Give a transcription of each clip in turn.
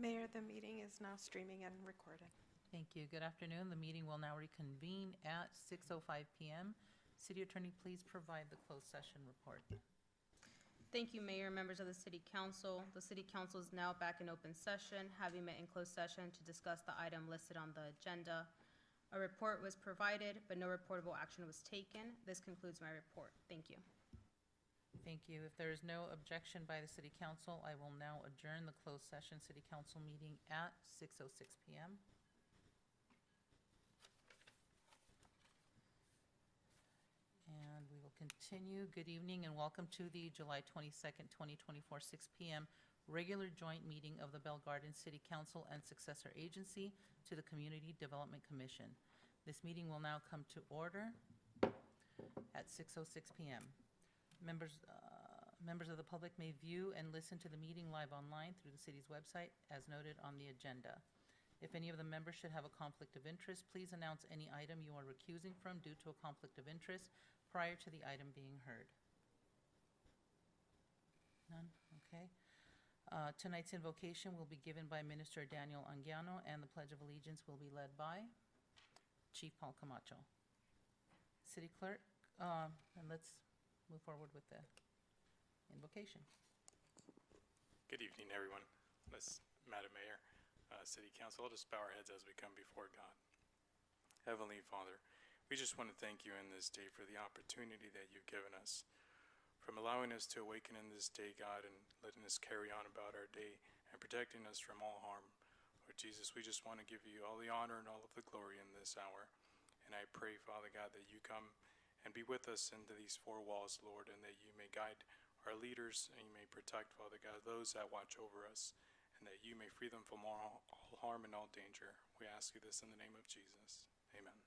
Mayor, the meeting is now streaming and recorded. Thank you. Good afternoon. The meeting will now reconvene at 6:05 PM. City Attorney, please provide the closed session report. Thank you, Mayor, members of the City Council. The City Council is now back in open session, having met in closed session to discuss the item listed on the agenda. A report was provided, but no reportable action was taken. This concludes my report. Thank you. Thank you. If there is no objection by the City Council, I will now adjourn the closed session City Council meeting at 6:06 PM. And we will continue. Good evening and welcome to the July 22nd, 2024, 6 PM regular joint meeting of the Bell Gardens City Council and Successor Agency to the Community Development Commission. This meeting will now come to order at 6:06 PM. Members of the public may view and listen to the meeting live online through the city's website as noted on the agenda. If any of the members should have a conflict of interest, please announce any item you are recusing from due to a conflict of interest prior to the item being heard. None? Okay. Tonight's invocation will be given by Minister Daniel Anguiano, and the Pledge of Allegiance will be led by Chief Paul Camacho. City Clerk, and let's move forward with the invocation. Good evening, everyone. Madam Mayor, City Council, let us bow our heads as we come before God. Heavenly Father, we just want to thank you in this day for the opportunity that you've given us, from allowing us to awaken in this day, God, and letting us carry on about our day and protecting us from all harm. Lord Jesus, we just want to give you all the honor and all of the glory in this hour. And I pray, Father God, that you come and be with us into these four walls, Lord, and that you may guide our leaders and you may protect, Father God, those that watch over us, and that you may free them from all harm and all danger. We ask you this in the name of Jesus. Amen.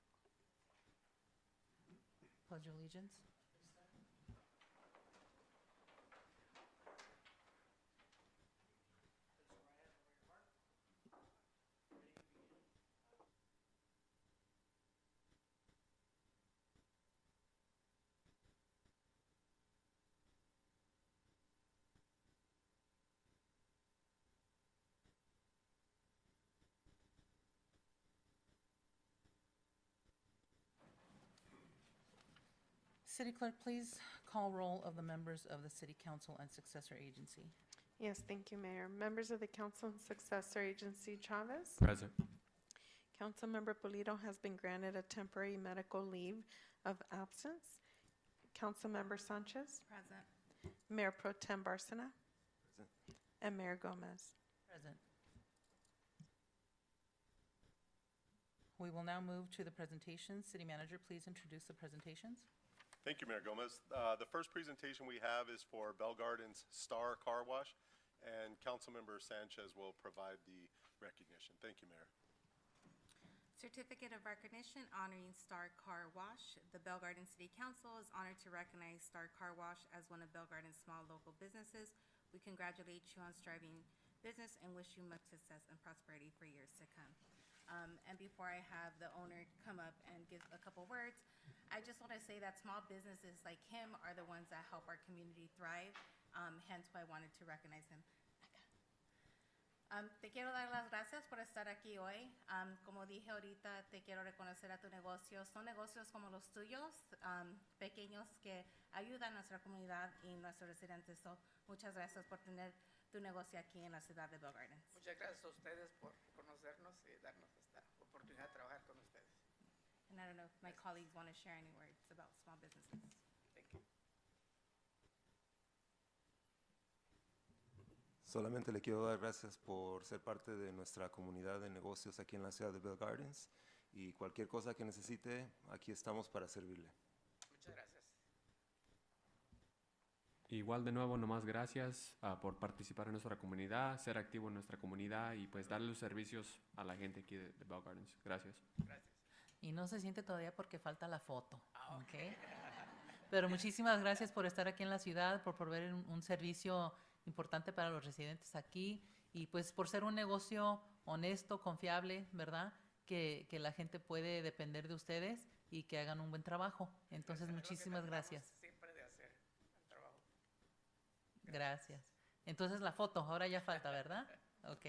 Pledge of Allegiance. City Clerk, please call roll of the members of the City Council and Successor Agency. Yes, thank you, Mayor. Members of the Council and Successor Agency, Chavez. Present. Councilmember Polito has been granted a temporary medical leave of absence. Councilmember Sanchez. Present. Mayor Pro Tem Barcena. Present. And Mayor Gomez. Present. We will now move to the presentations. City Manager, please introduce the presentations. Thank you, Mayor Gomez. The first presentation we have is for Bell Gardens Star Car Wash, and Councilmember Sanchez will provide the recognition. Thank you, Mayor. Certificate of Recognition honoring Star Car Wash. The Bell Gardens City Council is honored to recognize Star Car Wash as one of Bell Gardens' small local businesses. We congratulate you on striving business and wish you much success and prosperity for years to come. And before I have the owner come up and give a couple words, I just want to say that small businesses like him are the ones that help our community thrive, hence why I wanted to recognize him. Te quiero dar las gracias por estar aquí hoy. Como dije ahorita, te quiero reconocer a tu negocio. Son negocios como los tuyos, pequeños que ayudan a nuestra comunidad y nuestros residentes. So, muchas gracias por tener tu negocio aquí en la ciudad de Bell Gardens. Muchas gracias a ustedes por conocernos y darnos esta oportunidad de trabajar con ustedes. And I don't know if my colleagues want to share any words about small businesses. Thank you. Solamente le quiero dar gracias por ser parte de nuestra comunidad de negocios aquí en la ciudad de Bell Gardens, y cualquier cosa que necesite, aquí estamos para servirle. Muchas gracias. Igual de nuevo, nomás gracias por participar en nuestra comunidad, ser activo en nuestra comunidad y pues darle los servicios a la gente aquí de Bell Gardens. Gracias. Gracias. Y no se siente todavía porque falta la foto. ¿Okay? Pero muchísimas gracias por estar aquí en la ciudad, por proveer un servicio importante para los residentes aquí y pues por ser un negocio honesto, confiable, ¿verdad? Que la gente puede depender de ustedes y que hagan un buen trabajo. Entonces, muchísimas gracias. Siempre de hacer el trabajo. Gracias. Entonces, la foto, ahora ya falta, ¿verdad? Ok.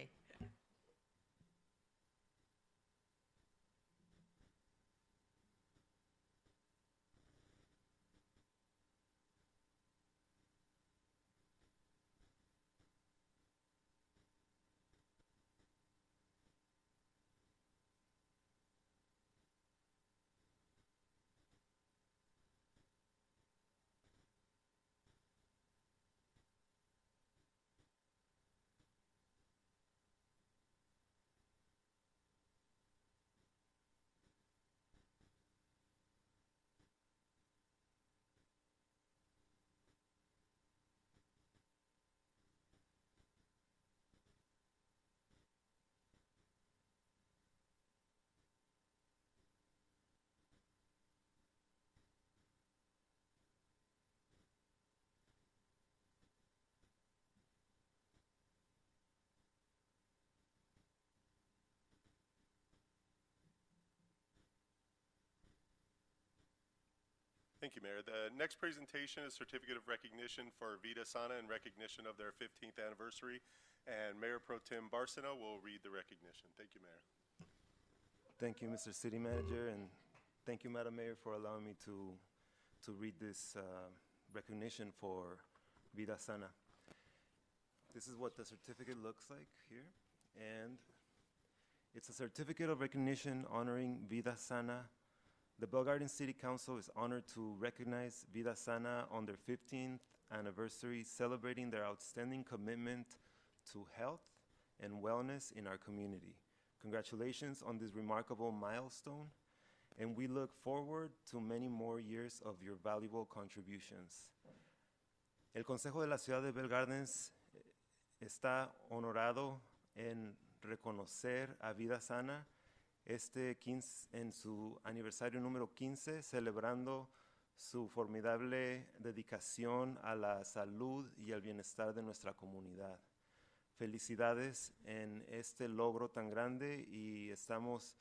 Thank you, Mayor. The next presentation is Certificate of Recognition for Vida Sana in recognition of their 15th anniversary. And Mayor Pro Tem Barcena will read the recognition. Thank you, Mayor. Thank you, Mr. City Manager, and thank you, Madam Mayor, for allowing me to read this recognition for Vida Sana. This is what the certificate looks like here, and it's a certificate of recognition honoring Vida Sana. The Bell Garden City Council is honored to recognize Vida Sana on their 15th anniversary, celebrating their outstanding commitment to health and wellness in our community. Congratulations on this remarkable milestone, and we look forward to many more years of your valuable contributions. El Consejo de la Ciudad de Bell Gardens está honorado en reconocer a Vida Sana en su aniversario número 15, celebrando su formidable dedicación a la salud y al bienestar de nuestra comunidad. Felicidades en este logro tan grande y estamos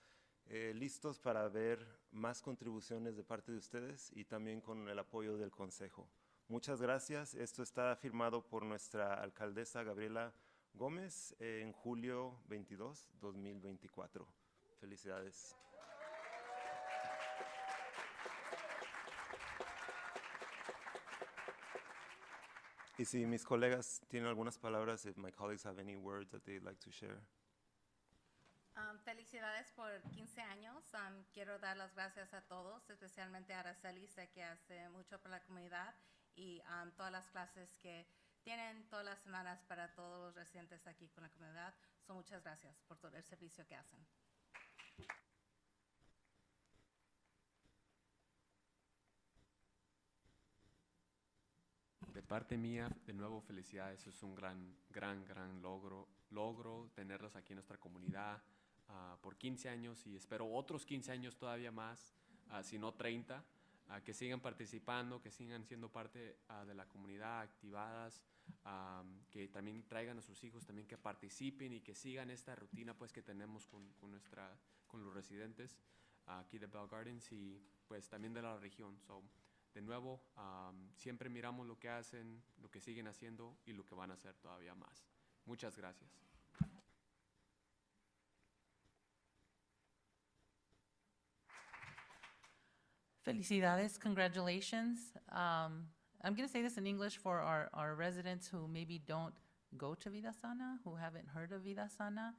listos para ver más contribuciones de parte de ustedes y también con el apoyo del Consejo. Muchas gracias. Esto está firmado por nuestra alcaldesa Gabriela Gómez en julio 22, 2024. Felicidades. Y si mis colegas tienen algunas palabras, if my colleagues have any words that they'd like to share. Felicidades por 15 años. Quiero dar las gracias a todos, especialmente a Araceli, sé que hace mucho para la comunidad y todas las clases que tienen todas las semanas para todos los residentes aquí con la comunidad. So, muchas gracias por todo el servicio que hacen. De parte mía, de nuevo, felicidades. Es un gran logro tenerlos aquí en nuestra comunidad por 15 años y espero otros 15 años todavía más, si no 30, que sigan participando, que sigan siendo parte de la comunidad, activadas, que también traigan a sus hijos, también que participen y que sigan esta rutina pues que tenemos con los residentes aquí de Bell Gardens y pues también de la región. So, de nuevo, siempre miramos lo que hacen, lo que siguen haciendo y lo que van a hacer todavía más. Muchas gracias. Felicidades, congratulations. I'm going to say this in English for our residents who maybe don't go to Vida Sana, who haven't heard of Vida Sana.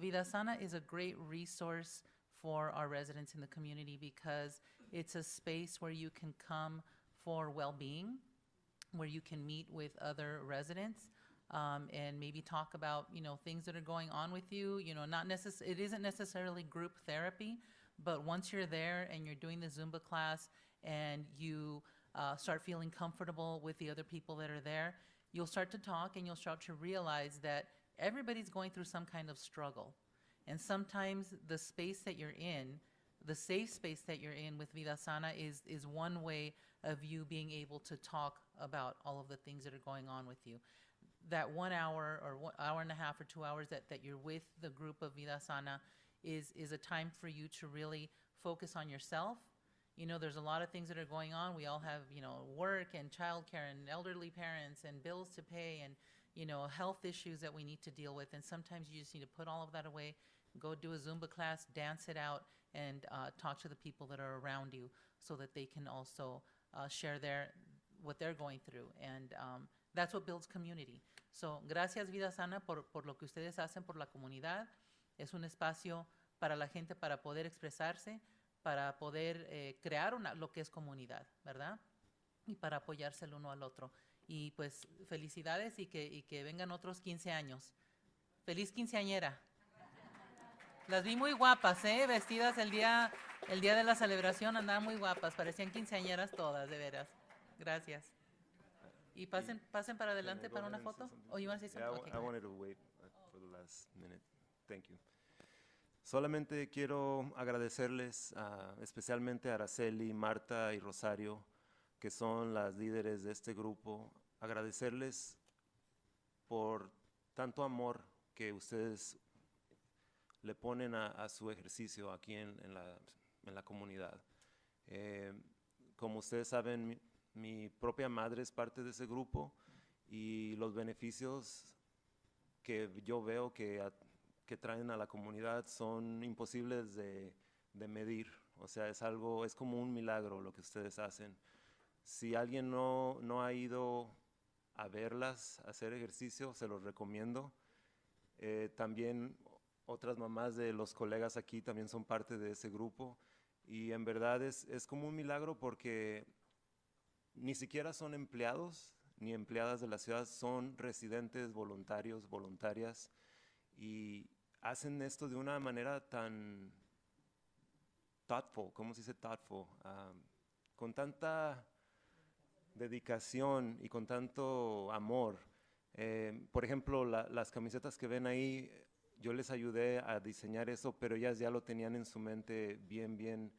Vida Sana is a great resource for our residents in the community because it's a space where you can come for well-being, where you can meet with other residents and maybe talk about, things that are going on with you. It isn't necessarily group therapy, but once you're there and you're doing the Zumba class and you start feeling comfortable with the other people that are there, you'll start to talk and you'll start to realize that everybody's going through some kind of struggle. And sometimes the space that you're in, the safe space that you're in with Vida Sana is one way of you being able to talk about all of the things that are going on with you. That 1 hour or 1 hour and a half or 2 hours that you're with the group of Vida Sana is a time for you to really focus on yourself. There's a lot of things that are going on. We all have, work and childcare and elderly parents and bills to pay and, health issues that we need to deal with. And sometimes you just need to put all of that away, go do a Zumba class, dance it out, and talk to the people that are around you so that they can also share what they're going through. And that's what builds community. So, gracias Vida Sana por lo que ustedes hacen por la comunidad. Es un espacio para la gente para poder expresarse, para poder crear lo que es comunidad, ¿verdad? Y para apoyarse el uno al otro. Y pues felicidades y que vengan otros 15 años. ¡Feliz quinceañera! Las vi muy guapas, vestidas el día de la celebración, andaban muy guapas, parecían quinceañeras todas, de veras. Gracias. Y pasen para adelante para una foto. ¿O you want to say something? Okay, I wanted to wait for the last minute. Thank you. Solamente quiero agradecerles especialmente a Araceli, Marta y Rosario, que son las líderes de este grupo, agradecerles por tanto amor que ustedes le ponen a su ejercicio aquí en la comunidad. como ustedes saben, mi propia madre es parte de ese grupo y los beneficios que yo veo que traen a la comunidad son imposibles de medir. O sea, es como un milagro lo que ustedes hacen. Si alguien no ha ido a verlas, a hacer ejercicio, se los recomiendo. También otras mamás de los colegas aquí también son parte de ese grupo y en verdad es como un milagro porque ni siquiera son empleados ni empleadas de la ciudad, son residentes, voluntarios, voluntarias y hacen esto de una manera tan thoughtful, ¿cómo se dice thoughtful? Con tanta dedicación y con tanto amor. Por ejemplo, las camisetas que ven ahí, yo les ayudé a diseñar eso, pero ellas ya lo tenían en su mente bien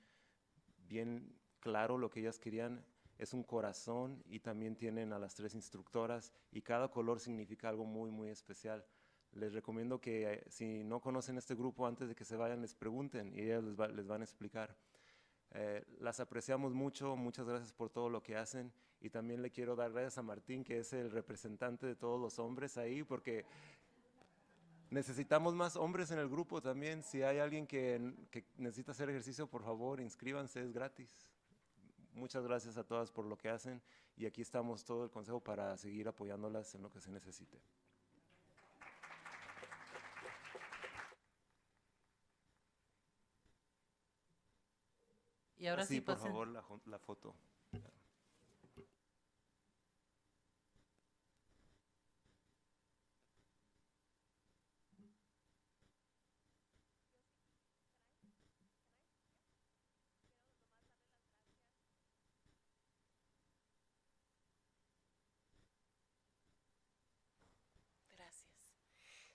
claro lo que ellas querían. Es un corazón y también tienen a las 3 instructoras y cada color significa algo muy especial. Les recomiendo que si no conocen este grupo, antes de que se vayan, les pregunten y ellas les van a explicar. Las apreciamos mucho, muchas gracias por todo lo que hacen y también le quiero dar gracias a Martín, que es el representante de todos los hombres ahí, porque necesitamos más hombres en el grupo también. Si hay alguien que necesita hacer ejercicio, por favor, inscríbanse, es gratis. Muchas gracias a todas por lo que hacen y aquí estamos todo el consejo para seguir apoyándolas en lo que se necesite. Y ahora sí por pasen. favor, la foto. Gracias.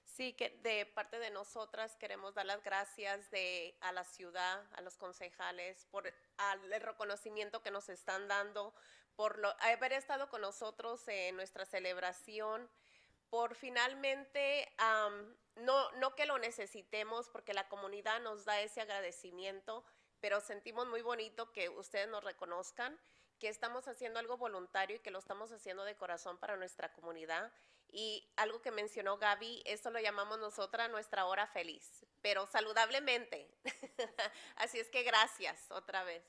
Sí, que de parte de nosotras queremos dar las gracias a la ciudad, a los concejales, por el reconocimiento que nos están dando, por haber estado con nosotros en nuestra celebración, por finalmente, no que lo necesitemos, porque la comunidad nos da ese agradecimiento, pero sentimos muy bonito que ustedes nos reconozcan, que estamos haciendo algo voluntario y que lo estamos haciendo de corazón para nuestra comunidad. Y algo que mencionó Gaby, esto lo llamamos nosotras nuestra hora feliz, pero saludablemente. Así es que gracias otra vez.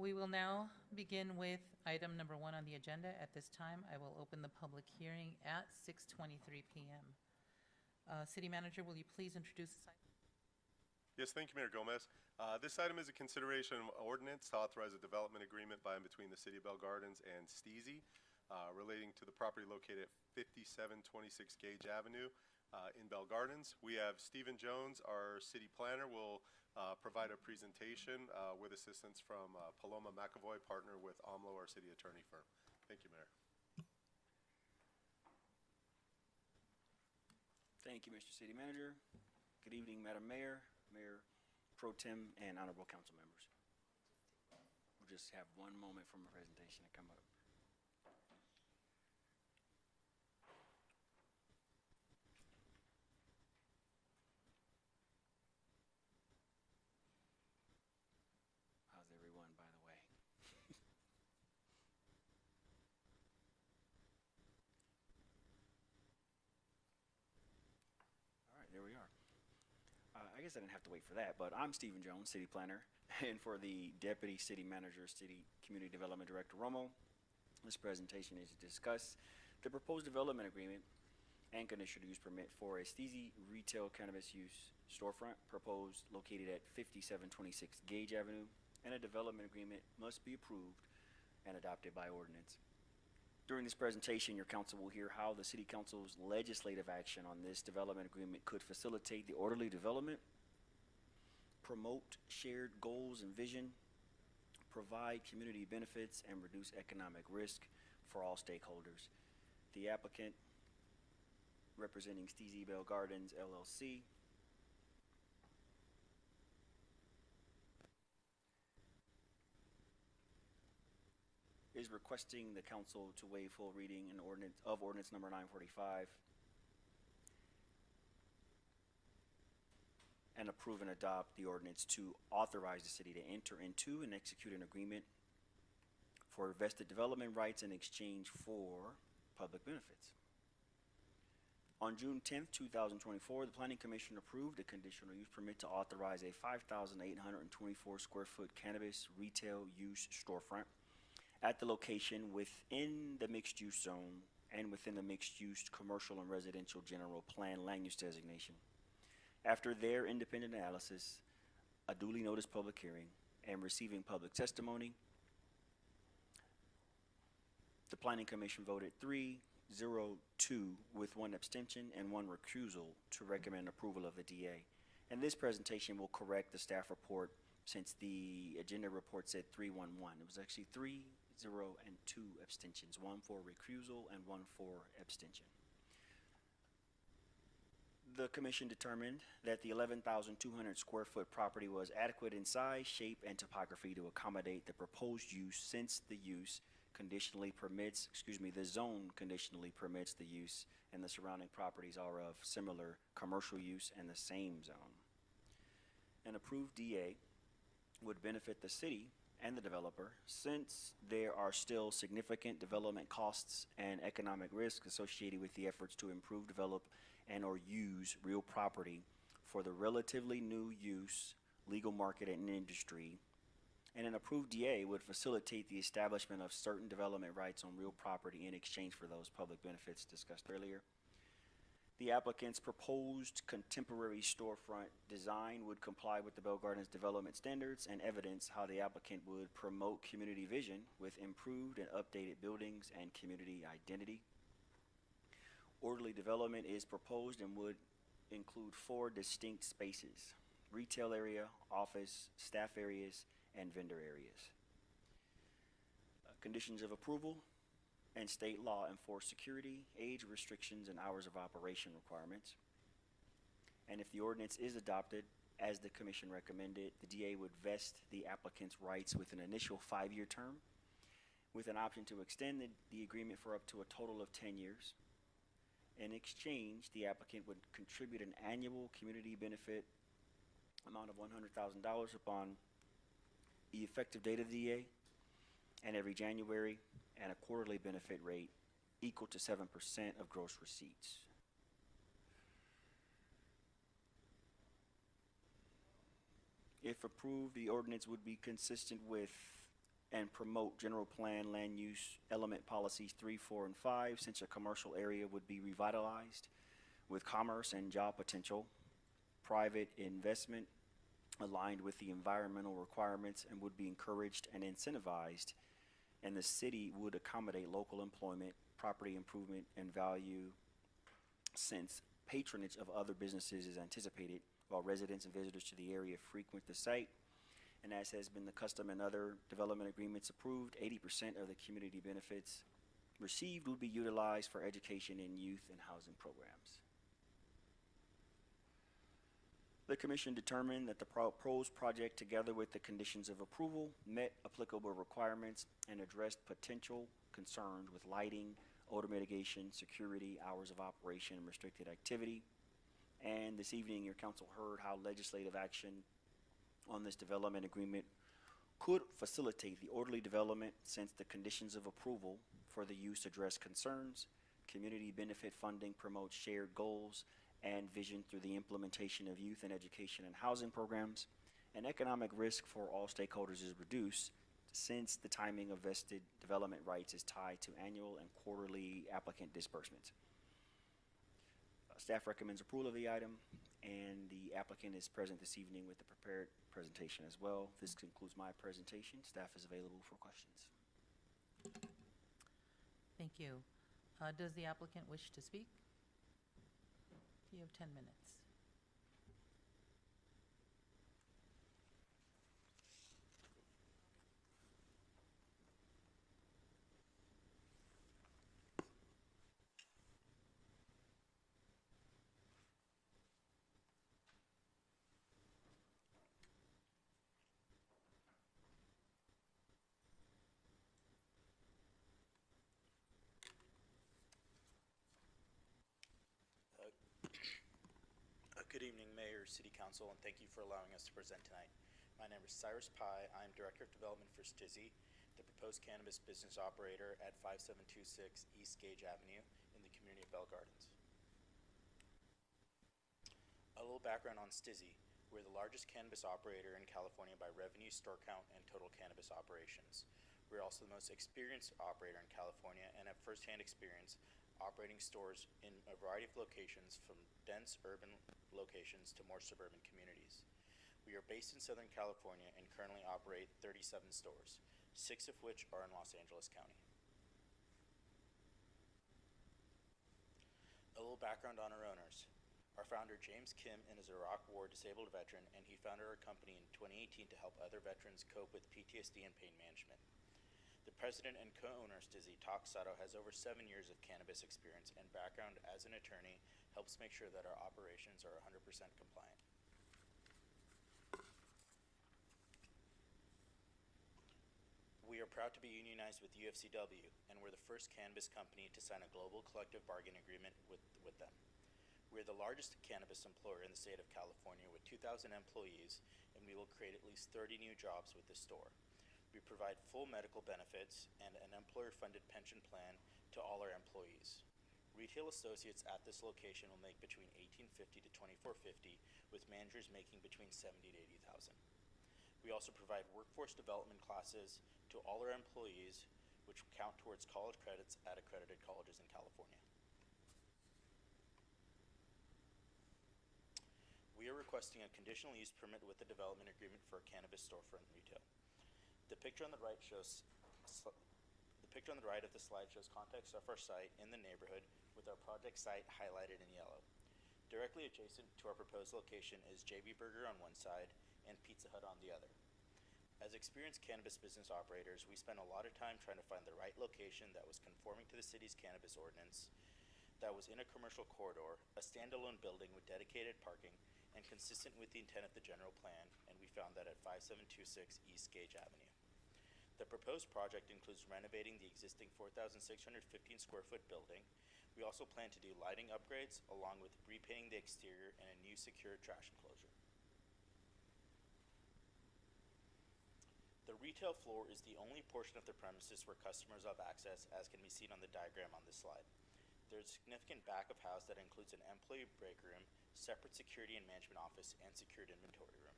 We will now begin with item number 1 on the agenda. At this time, I will open the public hearing at 6:23 p.m. City Manager, will you please introduce this item? Yes, thank you, Mayor Gomez. This item is a consideration of ordinance to authorize a development agreement by and between the City of Bell Gardens and Steezy relating to the property located at 5726 Gage Avenue in Bell Gardens. We have Stephen Jones, our city planner, will provide a presentation with assistance from Paloma McAvoy, partner with AMLO, our city attorney firm. Thank you, Mayor. Thank you, Mr. City Manager. Good evening, Madam Mayor, Mayor Pro Tem, and honorable council members. We'll just have one moment for my presentation to come up. How's everyone, by the way? All right, there we are. I guess I didn't have to wait for that, but I'm Stephen Jones, city planner, and for the deputy city manager, city community development director Romo, this presentation is to discuss the proposed development agreement and conditional use permit for a Steezy retail cannabis use storefront proposed located at 5726 Gage Avenue, and a development agreement must be approved and adopted by ordinance. During this presentation, your council will hear how the City Council's legislative action on this development agreement could facilitate the orderly development, promote shared goals and vision, provide community benefits, and reduce economic risk for all stakeholders. The applicant, representing Steezy Bell Gardens LLC, is requesting the council to waive full reading in ordinance number 945 and approve and adopt the ordinance to authorize the city to enter into and execute an agreement for vested development rights in exchange for public benefits. On June 10th, 2024, the Planning Commission approved a conditional use permit to authorize a 5,824 square foot cannabis retail use storefront at the location within the mixed-use zone and within the mixed-use commercial and residential general plan land use designation. After their independent analysis, a duly noticed public hearing, and receiving public testimony, the Planning Commission voted 3-0-2 with 1 abstention and 1 recusal to recommend approval of the DA. And this presentation will correct the staff report since the agenda report said 3-1-1. It was actually 3-0 and 2 abstentions, 1 for recusal and 1 for abstention. The commission determined that the 11,200 square foot property was adequate in size, shape, and topography to accommodate the proposed use, since the zone conditionally permits the use, and the surrounding properties are of similar commercial use and the same zone. An approved DA would benefit the city and the developer, since there are still significant development costs and economic risk associated with the efforts to improve, develop, and or use real property for the relatively new use, legal market, and industry. And an approved DA would facilitate the establishment of certain development rights on real property in exchange for those public benefits discussed earlier. The applicant's proposed contemporary storefront design would comply with the Bell Gardens development standards and evidence how the applicant would promote community vision with improved and updated buildings and community identity. Orderly development is proposed and would include 4 distinct spaces: retail area, office, staff areas, and vendor areas. Conditions of approval and state law enforce security, age restrictions, and hours of operation requirements. And if the ordinance is adopted, as the commission recommended, the DA would vest the applicant's rights with an initial 5-year term, with an option to extend the agreement for up to a total of 10 years. In exchange, the applicant would contribute an annual community benefit amount of $100,000 upon the effective date of the DA, and every January, and a quarterly benefit rate equal to 7% of gross receipts. If approved, the ordinance would be consistent with and promote general plan land use element policies 3, 4, and 5, since a commercial area would be revitalized with commerce and job potential, private investment aligned with the environmental requirements and would be encouraged and incentivized, and the city would accommodate local employment, property improvement, and value, since patronage of other businesses is anticipated while residents and visitors to the area frequent the site. And as has been the custom in other development agreements approved, 80% of the community benefits received would be utilized for education in youth and housing programs. The commission determined that the proposed project, together with the conditions of approval, met applicable requirements and addressed potential concerns with lighting, odor mitigation, security, hours of operation, and restricted activity. And this evening, your council heard how legislative action on this development agreement could facilitate the orderly development, since the conditions of approval for the use address concerns. Community benefit funding promotes shared goals and vision through the implementation of youth and education and housing programs. And economic risk for all stakeholders is reduced, since the timing of vested development rights is tied to annual and quarterly applicant disbursements. Staff recommends approval of the item, and the applicant is present this evening with the prepared presentation as well. This concludes my presentation. Staff is available for questions. Thank you. Does the applicant wish to speak? You have 10 minutes. Good evening, Mayor, City Council, and thank you for allowing us to present tonight. My name is Cyrus Pai. I am Director of Development for Stizzy, the proposed cannabis business operator at 5726 East Gage Avenue in the community of Bell Gardens. A little background on Stizzy. We're the largest cannabis operator in California by revenue, store count, and total cannabis operations. We're also the most experienced operator in California and have firsthand experience operating stores in a variety of locations, from dense urban locations to more suburban communities. We are based in Southern California and currently operate 37 stores, 6 of which are in Los Angeles County. A little background on our owners. Our founder, James Kim, is a Iraq War disabled veteran, and he founded our company in 2018 to help other veterans cope with PTSD and pain management. The president and co-owner of Stizzy, Talk Sato, has over 7 years of cannabis experience and background as an attorney, helps make sure that our operations are 100% compliant. We are proud to be unionized with UFCW, and we're the first cannabis company to sign a global collective bargaining agreement with them. We're the largest cannabis employer in the state of California with 2,000 employees, and we will create at least 30 new jobs with this store. We provide full medical benefits and an employer-funded pension plan to all our employees. Retail associates at this location will make between $18.50 to $24.50, with managers making between $70,000 to $80,000. We also provide workforce development classes to all our employees, which count towards college credits at accredited colleges in California. We are requesting a conditional use permit with a development agreement for a cannabis storefront retail. The picture on the right of the slide shows context of our site in the neighborhood, with our project site highlighted in yellow. Directly adjacent to our proposed location is JB Burger on one side and Pizza Hut on the other. As experienced cannabis business operators, we spent a lot of time trying to find the right location that was conforming to the city's cannabis ordinance, that was in a commercial corridor, a standalone building with dedicated parking, and consistent with the intent of the general plan, and we found that at 5726 East Gage Avenue. The proposed project includes renovating the existing 4,615 square foot building. We also plan to do lighting upgrades along with repainting the exterior and a new secure trash enclosure. The retail floor is the only portion of the premises where customers have access, as can be seen on the diagram on this slide. There is a significant back of house that includes an employee break room, separate security and management office, and secured inventory room.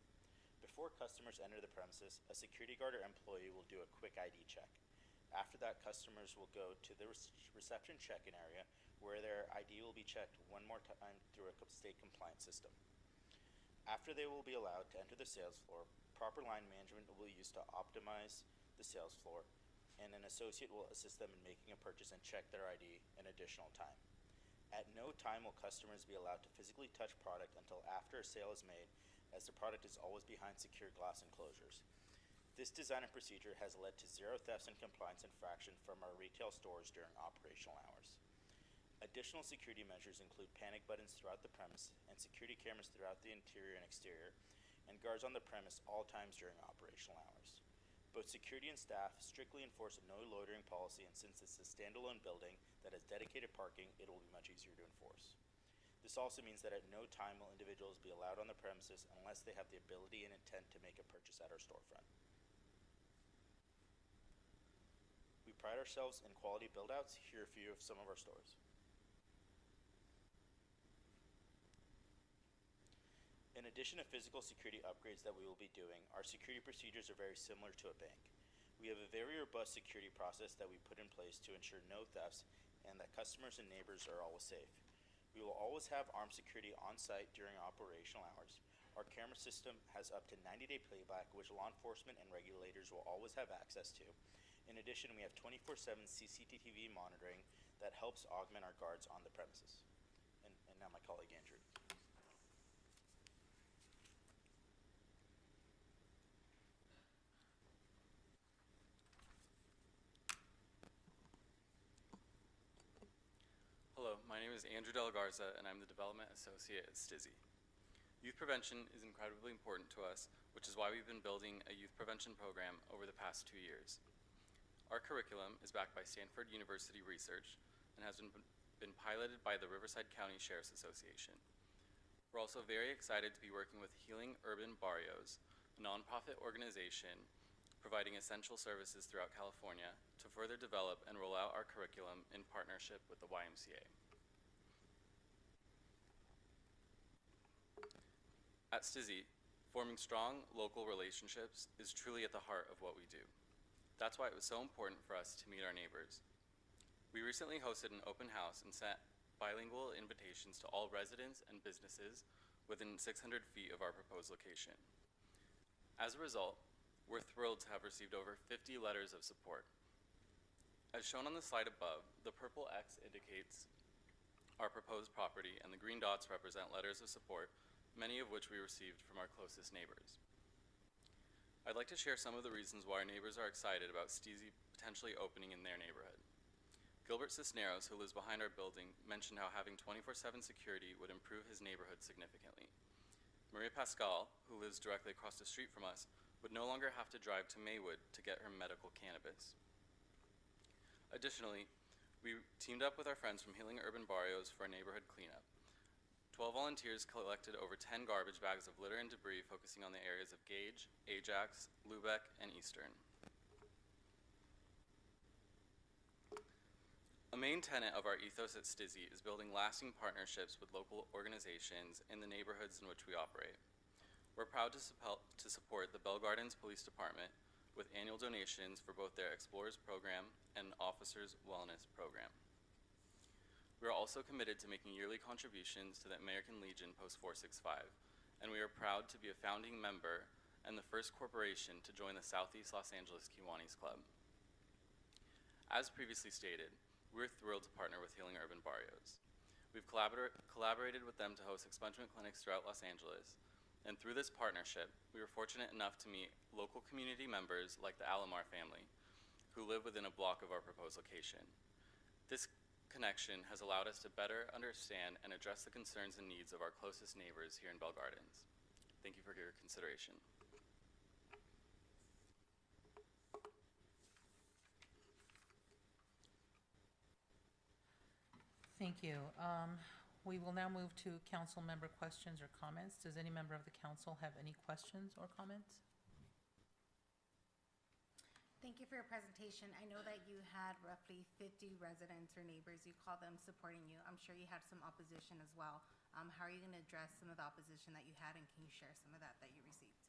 Before customers enter the premises, a security guard or employee will do a quick ID check. After that, customers will go to the reception check-in area where their ID will be checked one more time through a state compliance system. After they will be allowed to enter the sales floor, proper line management will be used to optimize the sales floor, and an associate will assist them in making a purchase and check their ID an additional time. At no time will customers be allowed to physically touch product until after a sale is made, as the product is always behind secure glass enclosures. This design and procedure has led to zero thefts and compliance infraction from our retail stores during operational hours. Additional security measures include panic buttons throughout the premise and security cameras throughout the interior and exterior, and guards on the premise all times during operational hours. Both security and staff strictly enforce a no loitering policy, and since it's a standalone building that has dedicated parking, it will be much easier to enforce. This also means that at no time will individuals be allowed on the premises unless they have the ability and intent to make a purchase at our storefront. We pride ourselves in quality build-outs. Here are a few of some of our stores. In addition to physical security upgrades that we will be doing, our security procedures are very similar to a bank. We have a very robust security process that we put in place to ensure no thefts and that customers and neighbors are always safe. We will always have armed security on site during operational hours. Our camera system has up to 90-day playback, which law enforcement and regulators will always have access to. In addition, we have 24/7 CCTV monitoring that helps augment our guards on the premises. And now my colleague Andrew. Hello, my name is Andrew Del Garza, and I'm the Development Associate at STIZI. Youth prevention is incredibly important to us, which is why we've been building a youth prevention program over the past 2 years. Our curriculum is backed by Stanford University research and has been piloted by the Riverside County Sheriff's Association. We're also very excited to be working with Healing Urban Barrios, a nonprofit organization providing essential services throughout California, to further develop and roll out our curriculum in partnership with the YMCA. At STIZI, forming strong local relationships is truly at the heart of what we do. That's why it was so important for us to meet our neighbors. We recently hosted an open house and sent bilingual invitations to all residents and businesses within 600 feet of our proposed location. As a result, we're thrilled to have received over 50 letters of support. As shown on the slide above, the purple X indicates our proposed property and the green dots represent letters of support, many of which we received from our closest neighbors. I'd like to share some of the reasons why our neighbors are excited about STIZI potentially opening in their neighborhood. Gilbert Cisneros, who lives behind our building, mentioned how having 24/7 security would improve his neighborhood significantly. Maria Pascal, who lives directly across the street from us, would no longer have to drive to Maywood to get her medical cannabis. Additionally, we teamed up with our friends from Healing Urban Barrios for a neighborhood cleanup. 12 volunteers collected over 10 garbage bags of litter and debris, focusing on the areas of Gage, Ajax, Lubeck, and Eastern. A main tenet of our ethos at STIZI is building lasting partnerships with local organizations in the neighborhoods in which we operate. We're proud to support the Bell Gardens Police Department with annual donations for both their Explorers program and Officers Wellness program. We are also committed to making yearly contributions to the American Legion Post 465, and we are proud to be a founding member and the first corporation to join the Southeast Los Angeles Kiwanis Club. As previously stated, we're thrilled to partner with Healing Urban Barrios. We've collaborated with them to host expungement clinics throughout Los Angeles, and through this partnership, we were fortunate enough to meet local community members like the Alomar family, who live within a block of our proposed location. This connection has allowed us to better understand and address the concerns and needs of our closest neighbors here in Bell Gardens. Thank you for your consideration. Thank you. We will now move to council member questions or comments. Does any member of the council have any questions or comments? Thank you for your presentation. I know that you had roughly 50 residents or neighbors, you call them, supporting you. I'm sure you had some opposition as well. How are you going to address some of the opposition that you had, and can you share some of that you received?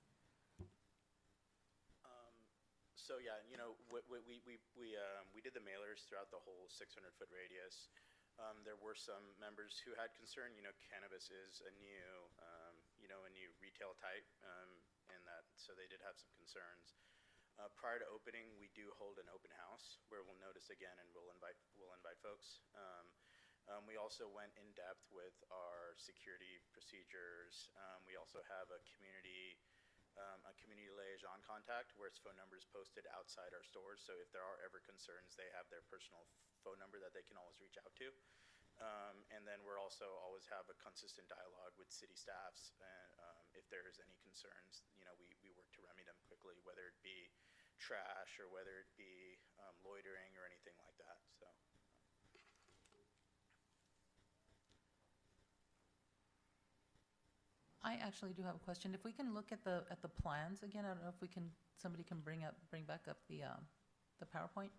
So yeah, you know, we did the mailers throughout the whole 600-foot radius. There were some members who had concern. You know, cannabis is a new retail type, and that so they did have some concerns. Prior to opening, we do hold an open house where we'll notice again and we'll invite folks. We also went in depth with our security procedures. We also have a community liaison contact where its phone number is posted outside our stores. So if there are ever concerns, they have their personal phone number that they can always reach out to. And then we're also always have a consistent dialogue with city staffs. And if there is any concerns, you know, we work to remedy them quickly, whether it be trash or whether it be loitering or anything like that. So. I actually do have a question. If we can look at the plans again, I don't know if we can, somebody can bring back up the PowerPoint.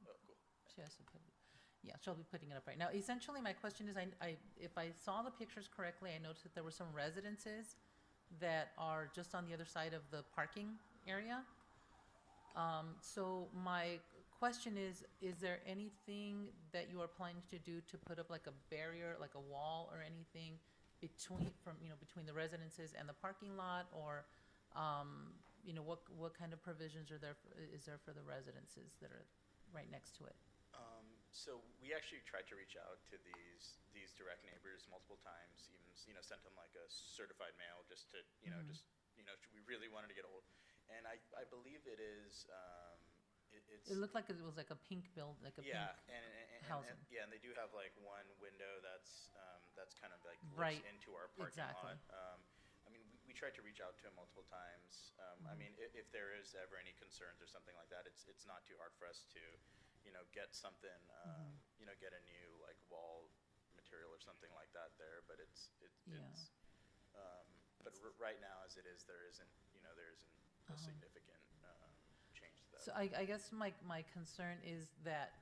Oh, cool. She has to put it, yeah, she'll be putting it up right now. Essentially, my question is, if I saw the pictures correctly, I noticed that there were some residences that are just on the other side of the parking area. So my question is there anything that you are planning to do to put up like a barrier, like a wall or anything between the residences and the parking lot, or, what kind of provisions is there for the residences that are right next to it? So we actually tried to reach out to these direct neighbors multiple times, even, sent them like a certified mail just to, we really wanted to get old. And I believe it is, It looked like it was like a pink and housing. yeah, and they do have like one window that's kind of like Right. looks into our parking Exactly. lot. I mean, we tried to reach out to him multiple times. I mean, if there is ever any concerns or something like that, it's not too hard for us to, get something, get a new like wall material or something like that there. But but right now as it is, there isn't a significant change to that. So I guess my concern is that,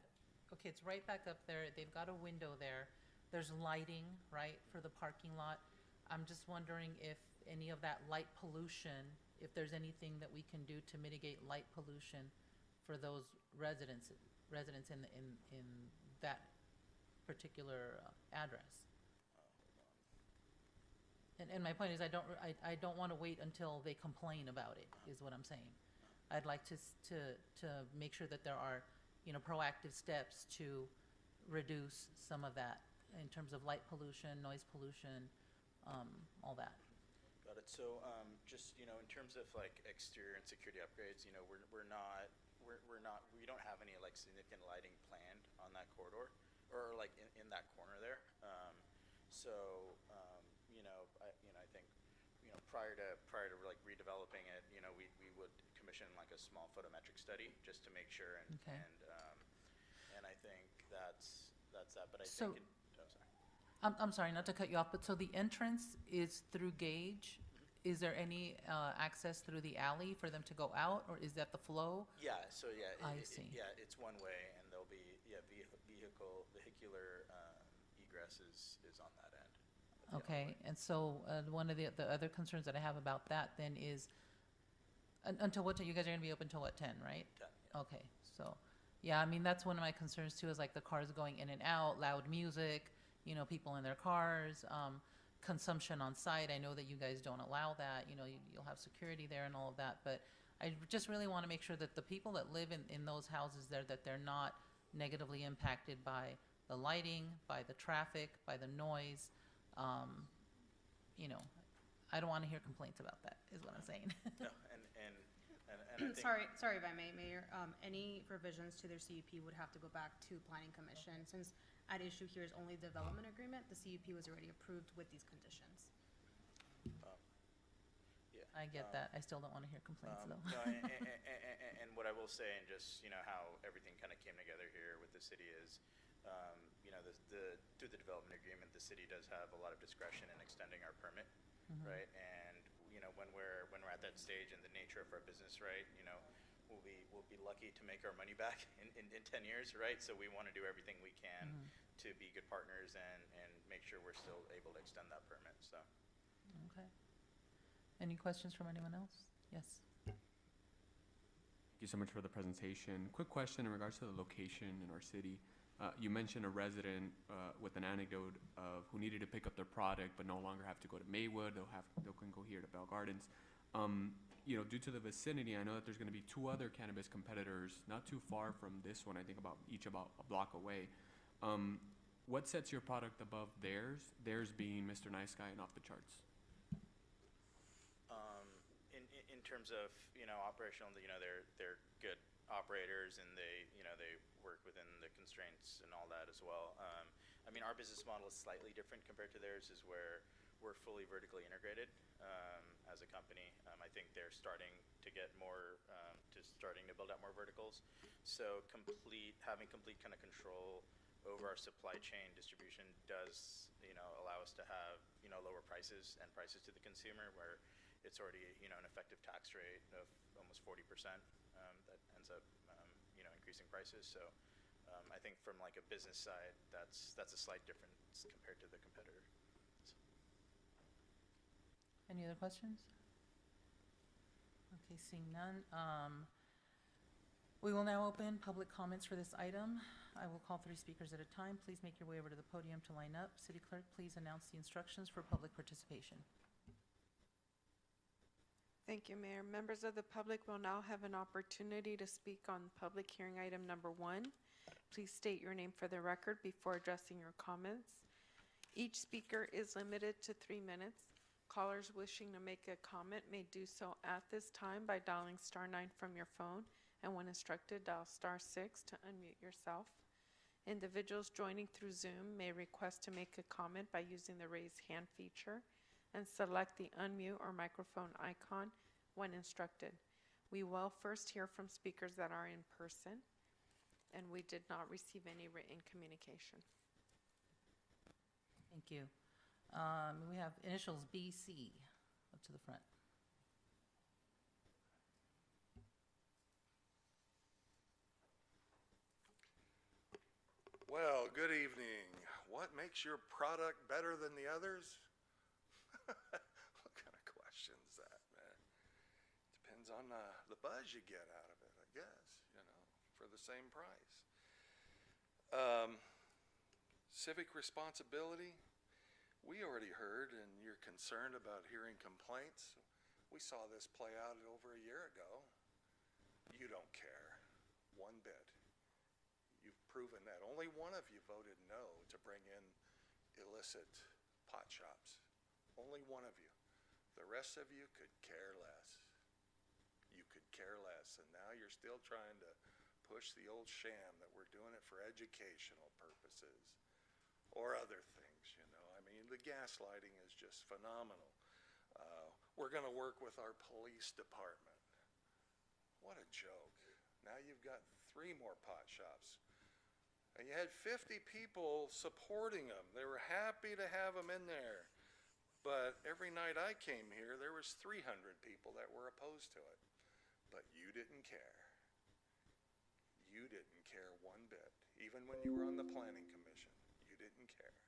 okay, it's right back up there. They've got a window there. There's lighting, right, for the parking lot. I'm just wondering if any of that light pollution, if there's anything that we can do to mitigate light pollution for those residents in that particular address. And my point is, I don't want to wait until they complain about it, is what I'm saying. I'd like to make sure that there are, proactive steps to reduce some of that in terms of light pollution, noise pollution, all that. Got it. So, just, in terms of like exterior and security upgrades, we don't have any like significant lighting planned on that corridor or like in that corner there. I think, prior to like redeveloping it, we would commission like a small photometric study just to make sure Okay. And I think that's that. But So- think sorry. I'm sorry, not to cut you off, but so the entrance is through Gage? Is there any access through the alley for them to go out, or is that the flow? Yeah. So yeah. I see. Yeah, it's one way, and there'll be vehicular egress is on that end. of the Okay, alleyway. and so one of the other concerns that I have about that then is, until what time? You guys are going to be open till what, 10, right? 10, yeah. Okay, so, yeah, I mean, that's one of my concerns too, is like the cars going in and out, loud music, people in their cars, consumption on site. I know that you guys don't allow that, you'll have security there and all of that, but I just really want to make sure that the people that live in those houses there, that they're not negatively impacted by the lighting, by the traffic, by the noise. I don't want to hear complaints about that, is what I'm saying. No, and I think. Sorry if I may, Mayor. Any revisions to their CUP would have to go back to Planning Commission. Since at issue here is only development agreement, the CUP was already approved with these conditions. Yeah. I get that. I still don't want to hear complaints, though. No, and what I will say, and just, how everything kind of came together here with the city is, through the development agreement, the city does have a lot of discretion in extending our permit, right? And, when we're at that stage and the nature of our business, right, we'll be lucky to make our money back in 10 years, right? So we want to do everything we can to be good partners and make sure we're still able to extend that permit, so. Okay. Any questions from anyone else? Yes. Thank you so much for the presentation. Quick question in regards to the location in our city. You mentioned a resident with an anecdote of who needed to pick up their product but no longer have to go to Maywood. They can go here to Bell Gardens. You know, due to the vicinity, I know that there's going to be 2 other cannabis competitors not too far from this one. I think each about a block away. What sets your product above theirs? Theirs being Mr. Nice Guy and off the charts. In terms of, you know, operational, you know, they're good operators and they work within the constraints and all that as well. I mean, our business model is slightly different compared to theirs, is where we're fully vertically integrated as a company. I think they're starting to get more, starting to build out more verticals. So having complete kind of control over our supply chain distribution does, you know, allow us to have, you know, lower prices and prices to the consumer, where it's already, you know, an effective tax rate of almost 40%, that ends up, you know, increasing prices. So I think from like a business side, that's a slight difference compared to the competitor. So. Any other questions? Okay, seeing none. We will now open public comments for this item. I will call 3 speakers at a time. Please make your way over to the podium to line up. City Clerk, please announce the instructions for public participation. Thank you, Mayor. Members of the public will now have an opportunity to speak on public hearing item number 1. Please state your name for the record before addressing your comments. Each speaker is limited to 3 minutes. Callers wishing to make a comment may do so at this time by dialing *9 from your phone, and when instructed, dial *6 to unmute yourself. Individuals joining through Zoom may request to make a comment by using the raise hand feature and select the unmute or microphone icon when instructed. We will first hear from speakers that are in person, and we did not receive any written communication. Thank you. We have initials BC up to the front. Well, good evening. What makes your product better than the others? What kind of question is that, man? Depends on the buzz you get out of it, I guess, you know, for the same price. Civic responsibility. We already heard, and you're concerned about hearing complaints. We saw this play out over a year ago. You don't care one bit. You've proven that. Only one of you voted no to bring in illicit pot shops. Only one of you. The rest of you could care less. You could care less, and now you're still trying to push the old sham that we're doing it for educational purposes or other things, you know. I mean, the gaslighting is just phenomenal. We're going to work with our police department. What a joke. Now you've got 3 more pot shops. And you had 50 people supporting them. They were happy to have them in there. But every night I came here, there was 300 people that were opposed to it. But you didn't care. You didn't care one bit. Even when you were on the planning commission, you didn't care.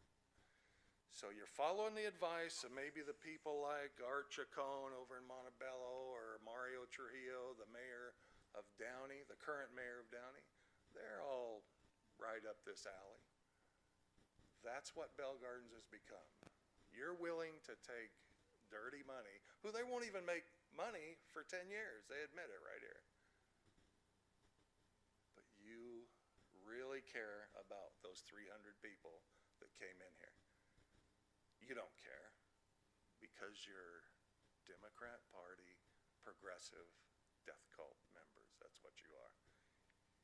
So you're following the advice of maybe the people like Art Chacon over in Montebello or Mario Trujillo, the mayor of Downey, the current mayor of Downey. They're all right up this alley. That's what Bell Gardens has become. You're willing to take dirty money, who they won't even make money for 10 years. They admit it right here. But you really care about those 300 people that came in here. You don't care because you're Democrat Party, progressive, death cult members. That's what you are.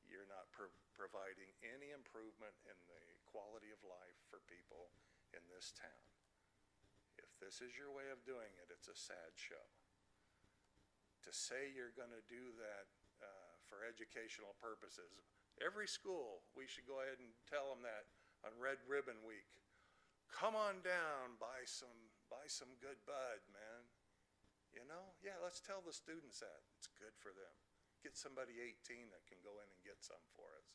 You're not providing any improvement in the quality of life for people in this town. If this is your way of doing it, it's a sad show. To say you're going to do that for educational purposes, every school, we should go ahead and tell them that on Red Ribbon Week. Come on down, buy some good bud, man. You know? Yeah, let's tell the students that. It's good for them. Get somebody 18 that can go in and get some for us.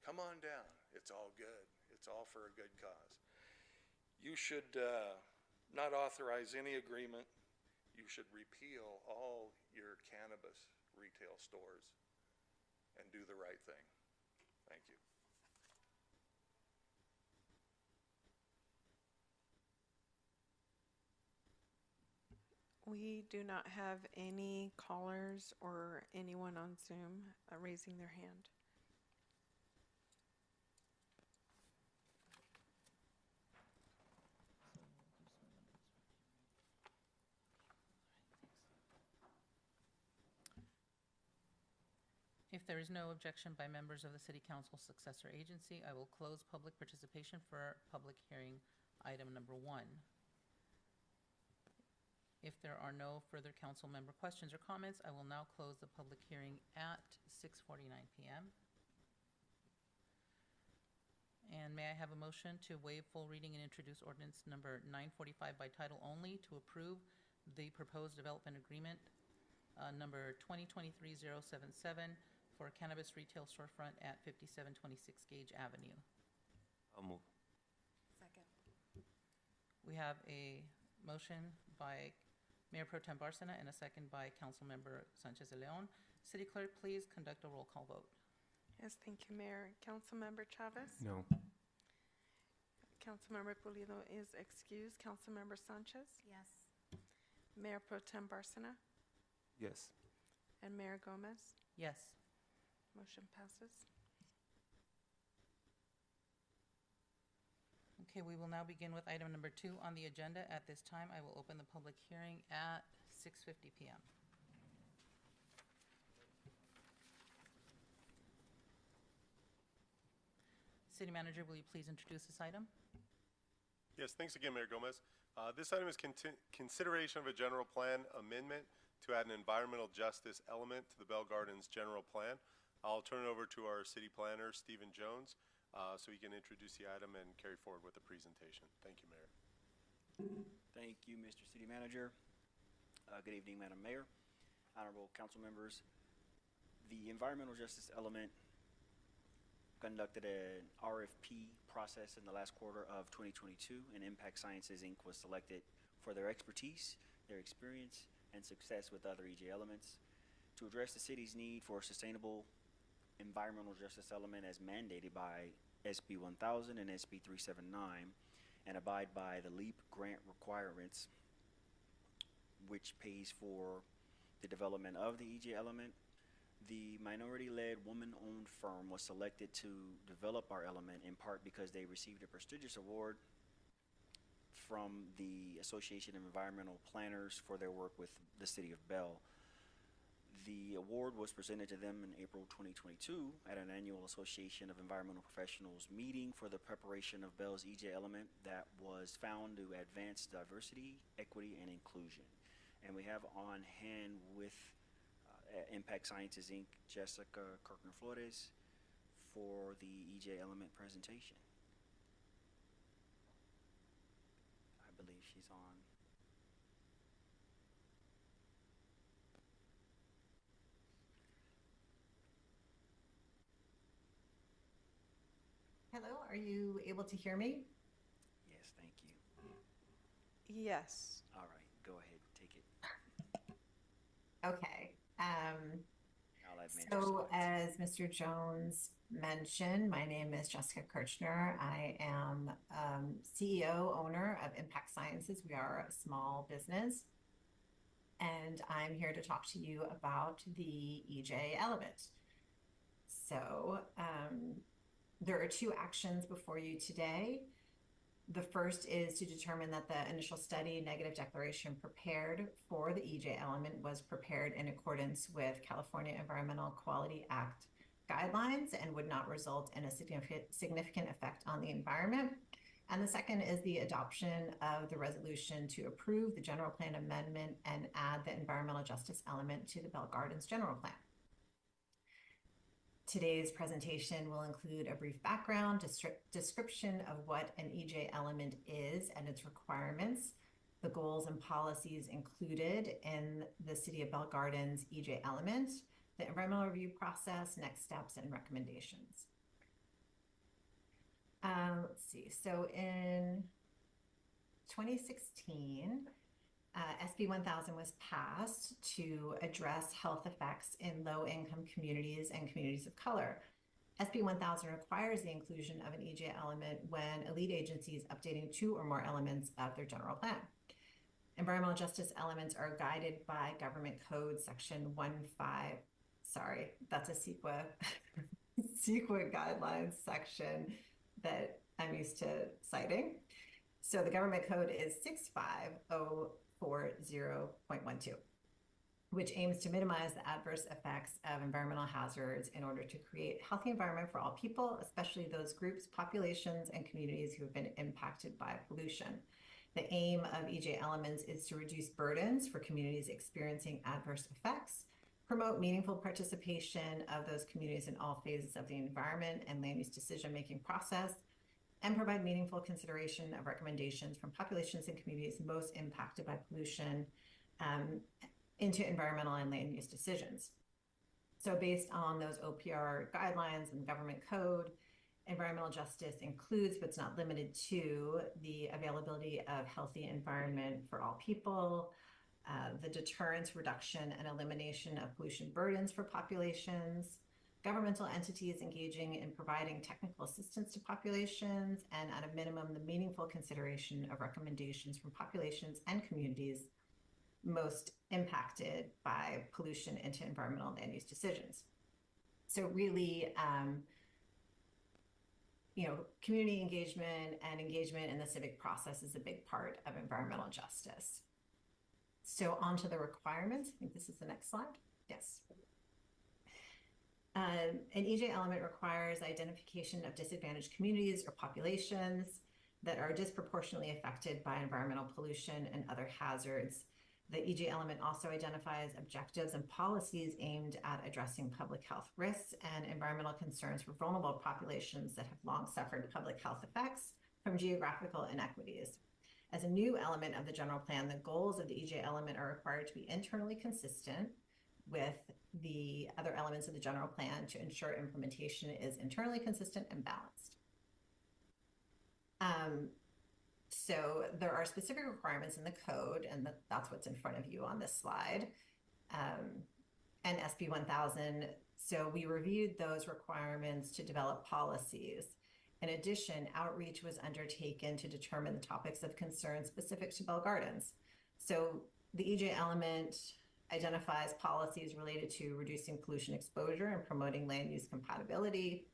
come on down. It's all good. It's all for a good cause. You should not authorize any agreement. You should repeal all your cannabis retail stores and do the right thing. Thank you. We do not have any callers or anyone on Zoom raising their hand. If there is no objection by members of the City Council Successor Agency, I will close public participation for public hearing item number 1. If there are no further council member questions or comments, I will now close the public hearing at 6:49 p.m. And may I have a motion to waive full reading and introduce ordinance number 945 by title only to approve the proposed development agreement number 2023-077 for a cannabis retail storefront at 5726 Gage Avenue. I'll move. Second. We have a motion by Mayor Pro Tem Barcena and a second by Councilmember Sanchez de Leon. City Clerk, please conduct a roll call vote. Yes, thank you, Mayor. Councilmember Chavez? No. Councilmember Pulido is excused. Councilmember Sanchez? Yes. Mayor Pro Tem Barcena? Yes. And Mayor Gomez? Yes. Motion passes. Okay, we will now begin with item number 2 on the agenda. At this time, I will open the public hearing at 6:50 p.m. City Manager, will you please introduce this item? Yes, thanks again, Mayor Gomez. This item is consideration of a general plan amendment to add an environmental justice element to the Bell Gardens general plan. I'll turn it over to our city planner, Stephen Jones, so he can introduce the item and carry forward with the presentation. Thank you, Mayor. Thank you, Mr. City Manager. Good evening, Madam Mayor, honorable council members. The environmental justice element conducted an RFP process in the last quarter of 2022, and Impact Sciences, Inc. was selected for their expertise, their experience, and success with other EJ elements to address the city's need for a sustainable environmental justice element as mandated by SB 1000 and SB 379 and abide by the LEAP grant requirements, which pays for the development of the EJ element. The minority-led, woman-owned firm was selected to develop our element in part because they received a prestigious award from the Association of Environmental Planners for their work with the City of Bell. The award was presented to them in April 2022 at an annual Association of Environmental Professionals meeting for the preparation of Bell's EJ element that was found to advance diversity, equity, and inclusion. And we have on hand with Impact Sciences, Inc., Jessica Kirkner-Flores for the EJ element presentation. I believe she's on. Hello, are you able to hear me? Yes, thank you. Yes. All right, go ahead, take it. Okay. I'll admit So as Mr. Jones mentioned, my name is Jessica Kirchner. I am CEO, owner of Impact Sciences. We are a small business. And I'm here to talk to you about the EJ element. So there are 2 actions before you today. The first is to determine that the initial study negative declaration prepared for the EJ element was prepared in accordance with California Environmental Quality Act guidelines and would not result in a significant effect on the environment. And the second is the adoption of the resolution to approve the general plan amendment and add the environmental justice element to the Bell Gardens general plan. Today's presentation will include a brief background, description of what an EJ element is and its requirements, the goals and policies included in the City of Bell Gardens EJ element, the environmental review process, next steps, and recommendations. Let's see. So in 2016, SB 1000 was passed to address health effects in low-income communities and communities of color. SB 1000 requires the inclusion of an EJ element when a lead agency is updating 2 or more elements of their general plan. Environmental justice elements are guided by Government Code Section 15, sorry, that's a CEQA, CEQA guidelines section that I'm used to citing. So the Government Code is 65040.12, which aims to minimize the adverse effects of environmental hazards in order to create a healthy environment for all people, especially those groups, populations, and communities who have been impacted by pollution. The aim of EJ elements is to reduce burdens for communities experiencing adverse effects, promote meaningful participation of those communities in all phases of the environment and land use decision-making process, and provide meaningful consideration of recommendations from populations and communities most impacted by pollution into environmental and land use decisions. So based on those OPR guidelines and government code, environmental justice includes, but it's not limited to, the availability of healthy environment for all people, the deterrence, reduction, and elimination of pollution burdens for populations, governmental entities engaging in providing technical assistance to populations, and at a minimum, the meaningful consideration of recommendations from populations and communities most impacted by pollution into environmental and land use decisions. So really, community engagement and engagement in the civic process is a big part of environmental justice. So on to the requirements. I think this is the next slide. Yes. An EJ element requires identification of disadvantaged communities or populations that are disproportionately affected by environmental pollution and other hazards. The EJ element also identifies objectives and policies aimed at addressing public health risks and environmental concerns for vulnerable populations that have long suffered public health effects from geographical inequities. As a new element of the general plan, the goals of the EJ element are required to be internally consistent with the other elements of the general plan to ensure implementation is internally consistent and balanced. So there are specific requirements in the code, and that's what's in front of you on this slide, and SB 1000. So we reviewed those requirements to develop policies. In addition, outreach was undertaken to determine the topics of concern specific to Bell Gardens. So the EJ element identifies policies related to reducing pollution exposure and promoting land use compatibility,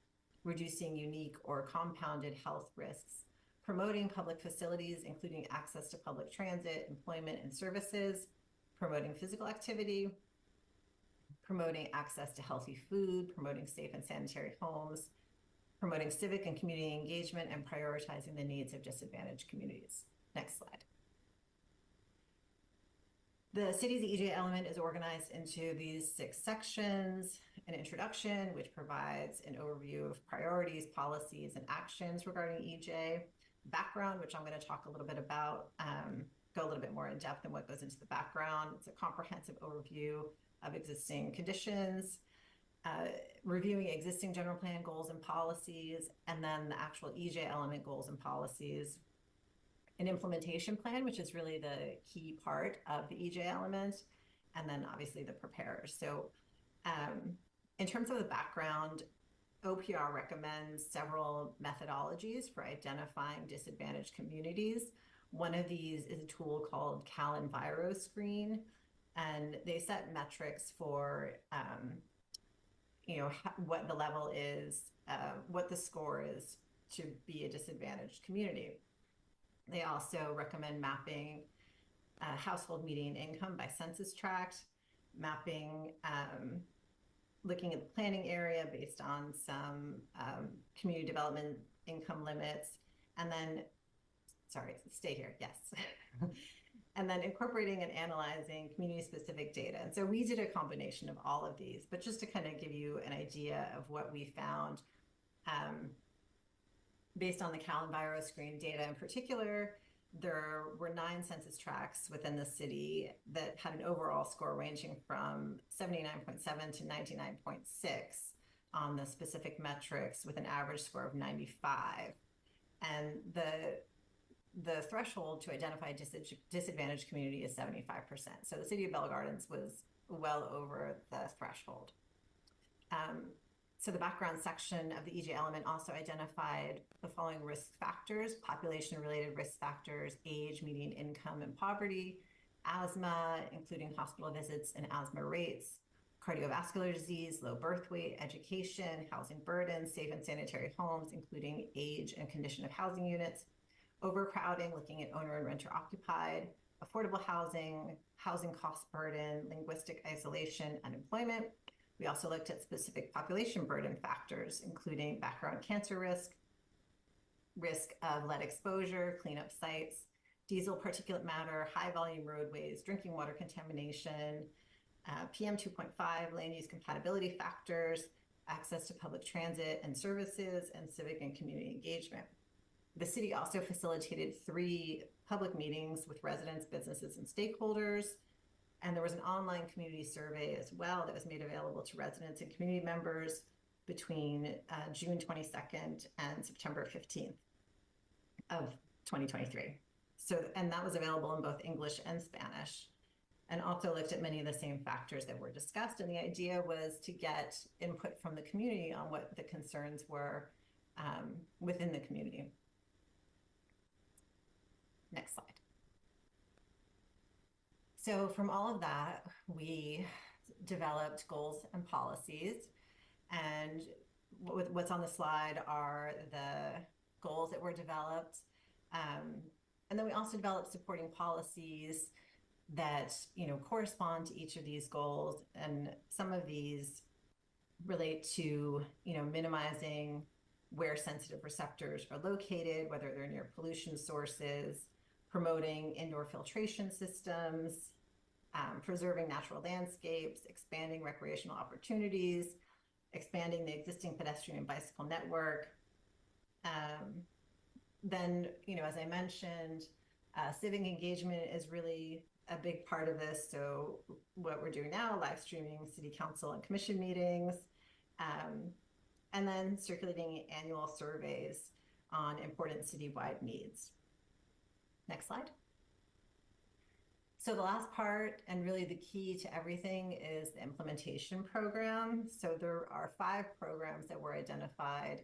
reducing unique or compounded health risks, promoting public facilities, including access to public transit, employment, and services, promoting physical activity, promoting access to healthy food, promoting safe and sanitary homes, promoting civic and community engagement, and prioritizing the needs of disadvantaged communities. Next slide. The city's EJ element is organized into these 6 sections: an introduction, which provides an overview of priorities, policies, and actions regarding EJ; background, which I'm going to talk a little bit about, go a little bit more in depth in what goes into the background. It's a comprehensive overview of existing conditions, reviewing existing general plan goals and policies, and then the actual EJ element goals and policies. An implementation plan, which is really the key part of the EJ element, and then obviously the preparers. So in terms of the background, OPR recommends several methodologies for identifying disadvantaged communities. One of these is a tool called CalEnviroScreen, and they set metrics for what the level is, what the score is to be a disadvantaged community. They also recommend mapping household median income by census tract, mapping, looking at the planning area based on some community development income limits, and then, sorry, stay here, yes. And then incorporating and analyzing community-specific data. And so we did a combination of all of these, but just to kind of give you an idea of what we found, based on the CalEnviroScreen data in particular, there were 9 census tracts within the city that had an overall score ranging from 79.7 to 99.6 on the specific metrics, with an average score of 95. And the threshold to identify disadvantaged community is 75%. So the city of Bell Gardens was well over the threshold. So the background section of the EJ element also identified the following risk factors: population-related risk factors, age, median income, and poverty, asthma, including hospital visits and asthma rates, cardiovascular disease, low birth weight, education, housing burden, safe and sanitary homes, including age and condition of housing units, overcrowding, looking at owner and renter occupied, affordable housing, housing cost burden, linguistic isolation, unemployment. We also looked at specific population burden factors, including background cancer risk, risk of lead exposure, cleanup sites, diesel particulate matter, high volume roadways, drinking water contamination, PM 2.5, land use compatibility factors, access to public transit and services, and civic and community engagement. The city also facilitated 3 public meetings with residents, businesses, and stakeholders. And there was an online community survey as well that was made available to residents and community members between June 22nd and September 15th of 2023. So, and that was available in both English and Spanish, and also looked at many of the same factors that were discussed. And the idea was to get input from the community on what the concerns were within the community. Next slide. So from all of that, we developed goals and policies. And what's on the slide are the goals that were developed. And then we also developed supporting policies that, you know, correspond to each of these goals. And some of these relate to, you know, minimizing where sensitive receptors are located, whether they're near pollution sources, promoting indoor filtration systems, preserving natural landscapes, expanding recreational opportunities, expanding the existing pedestrian and bicycle network. Then, you know, as I mentioned, civic engagement is really a big part of this. So what we're doing now, live streaming city council and commission meetings, and then circulating annual surveys on important citywide needs. Next slide. So the last part, and really the key to everything, is the implementation program. So there are 5 programs that were identified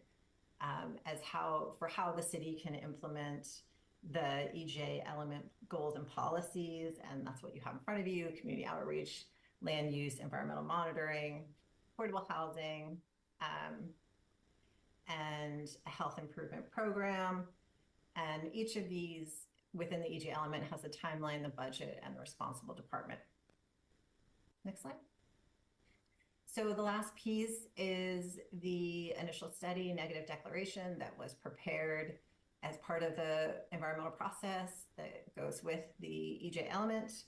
as how the city can implement the EJ element goals and policies, and that's what you have in front of you: community outreach, land use, environmental monitoring, affordable housing, and a health improvement program. And each of these within the EJ element has a timeline, the budget, and the responsible department. Next slide. So the last piece is the initial study negative declaration that was prepared as part of the environmental process that goes with the EJ element.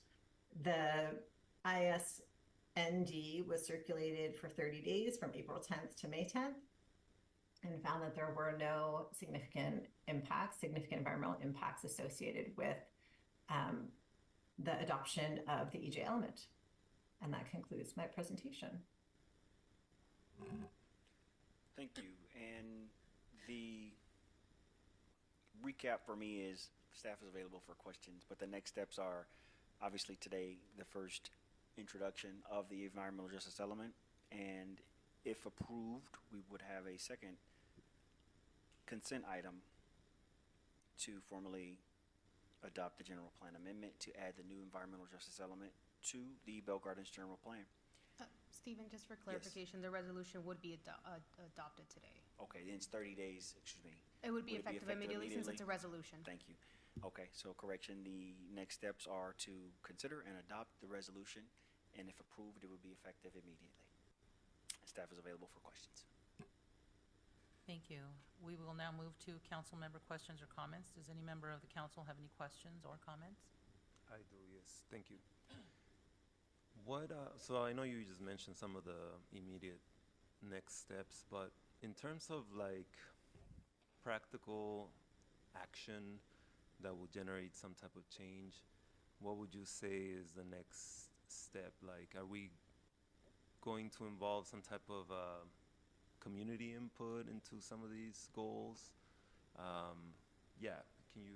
The ISND was circulated for 30 days from April 10th to May 10th, and found that there were no significant environmental impacts associated with the adoption of the EJ element. And that concludes my presentation. Thank you. And the recap for me is staff is available for questions, but the next steps are obviously today the first introduction of the environmental justice element, and if approved, we would have a second consent item to formally adopt the general plan amendment to add the new environmental justice element to the Bell Gardens general plan. Stephen, just for clarification, the resolution would be adopted today. Okay, then it's 30 days, excuse me. It would be effective immediately since it's a resolution. Thank you. Okay, so correction, the next steps are to consider and adopt the resolution, and if approved, it would be effective immediately. Staff is available for questions. Thank you. We will now move to council member questions or comments. Does any member of the council have any questions or comments? I do, yes. Thank you. So I know you just mentioned some of the immediate next steps, but in terms of like practical action that will generate some type of change, what would you say is the next step? Like, are we going to involve some type of community input into some of these goals? Yeah, can you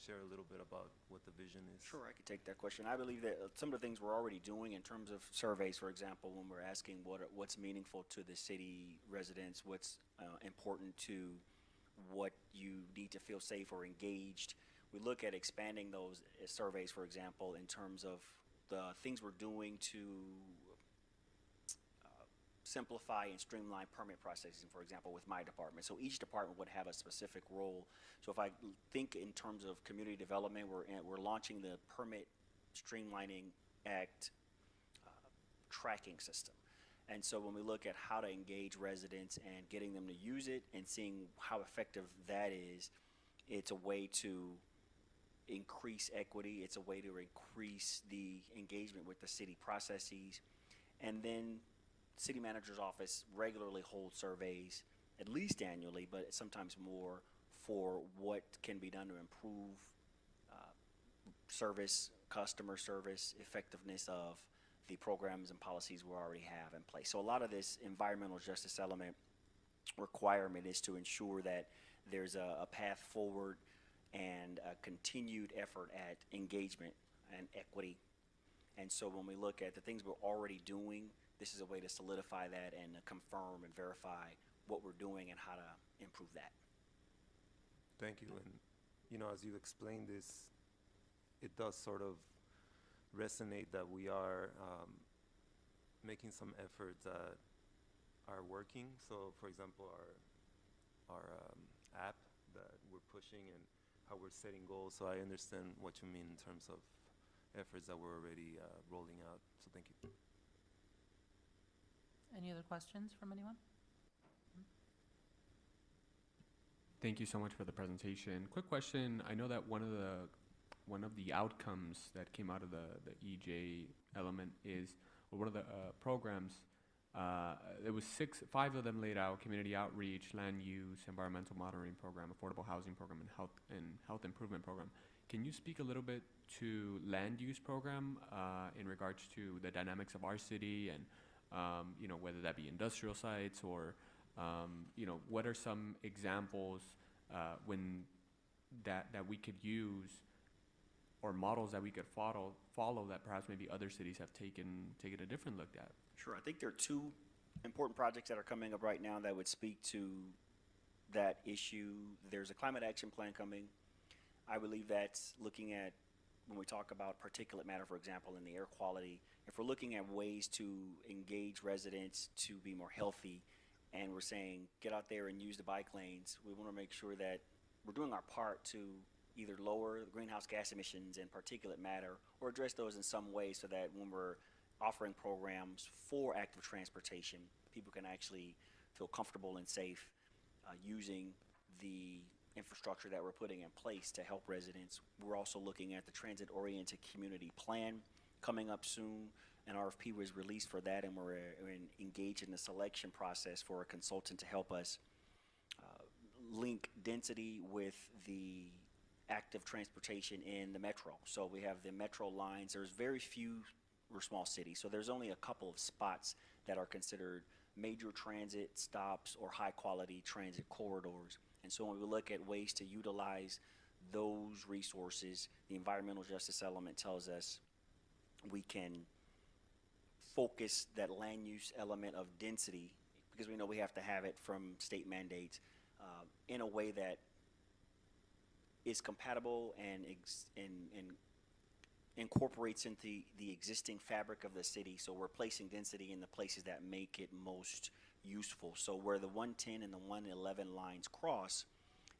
share a little bit about what the vision is? Sure, I could take that question. I believe that some of the things we're already doing in terms of surveys, for example, when we're asking what's meaningful to the city residents, what's important to what you need to feel safe or engaged. We look at expanding those surveys, for example, in terms of the things we're doing to simplify and streamline permit processing, for example, with my department. So each department would have a specific role. So if I think in terms of community development, we're launching the Permit Streamlining Act tracking system. And so when we look at how to engage residents and getting them to use it and seeing how effective that is, it's a way to increase equity. It's a way to increase the engagement with the city processes. And then city manager's office regularly holds surveys, at least annually, but sometimes more, for what can be done to improve service, customer service, effectiveness of the programs and policies we already have in place. So a lot of this environmental justice element requirement is to ensure that there's a path forward and a continued effort at engagement and equity. And so when we look at the things we're already doing, this is a way to solidify that and confirm and verify what we're doing and how to improve that. Thank you. And, you know, as you explained this, it does sort of resonate that we are making some efforts that are working. So, for example, our app that we're pushing and how we're setting goals. So I understand what you mean in terms of efforts that we're already rolling out. So thank you. Any other questions from anyone? Thank you so much for the presentation. Quick question. I know that one of the outcomes that came out of the EJ element is, or one of the programs, there was five of them laid out: community outreach, land use, environmental monitoring program, affordable housing program, and health improvement program. Can you speak a little bit to land use program in regards to the dynamics of our city and you know, whether that be industrial sites or you know, what are some examples when that we could use, or models that we could follow that perhaps maybe other cities have taken a different look at? Sure. I think there are two important projects that are coming up right now that would speak to that issue. There's a climate action plan coming. I believe that's looking at, when we talk about particulate matter, for example, in the air quality, if we're looking at ways to engage residents to be more healthy, and we're saying get out there and use the bike lanes, we want to make sure that we're doing our part to either lower the greenhouse gas emissions and particulate matter, or address those in some way so that when we're offering programs for active transportation, people can actually feel comfortable and safe using the infrastructure that we're putting in place to help residents. We're also looking at the transit-oriented community plan coming up soon. An RFP was released for that, and we're engaged in the selection process for a consultant to help us link density with the active transportation in the metro. So we have the metro lines. There's very few, we're a small city, so there's only a couple of spots that are considered major transit stops or high quality transit corridors. And so when we look at ways to utilize those resources, the environmental justice element tells us we can focus that land use element of density, because we know we have to have it from state mandates, in a way that is compatible and incorporates into the existing fabric of the city. So we're placing density in the places that make it most useful. So where the 110 and the 111 lines cross,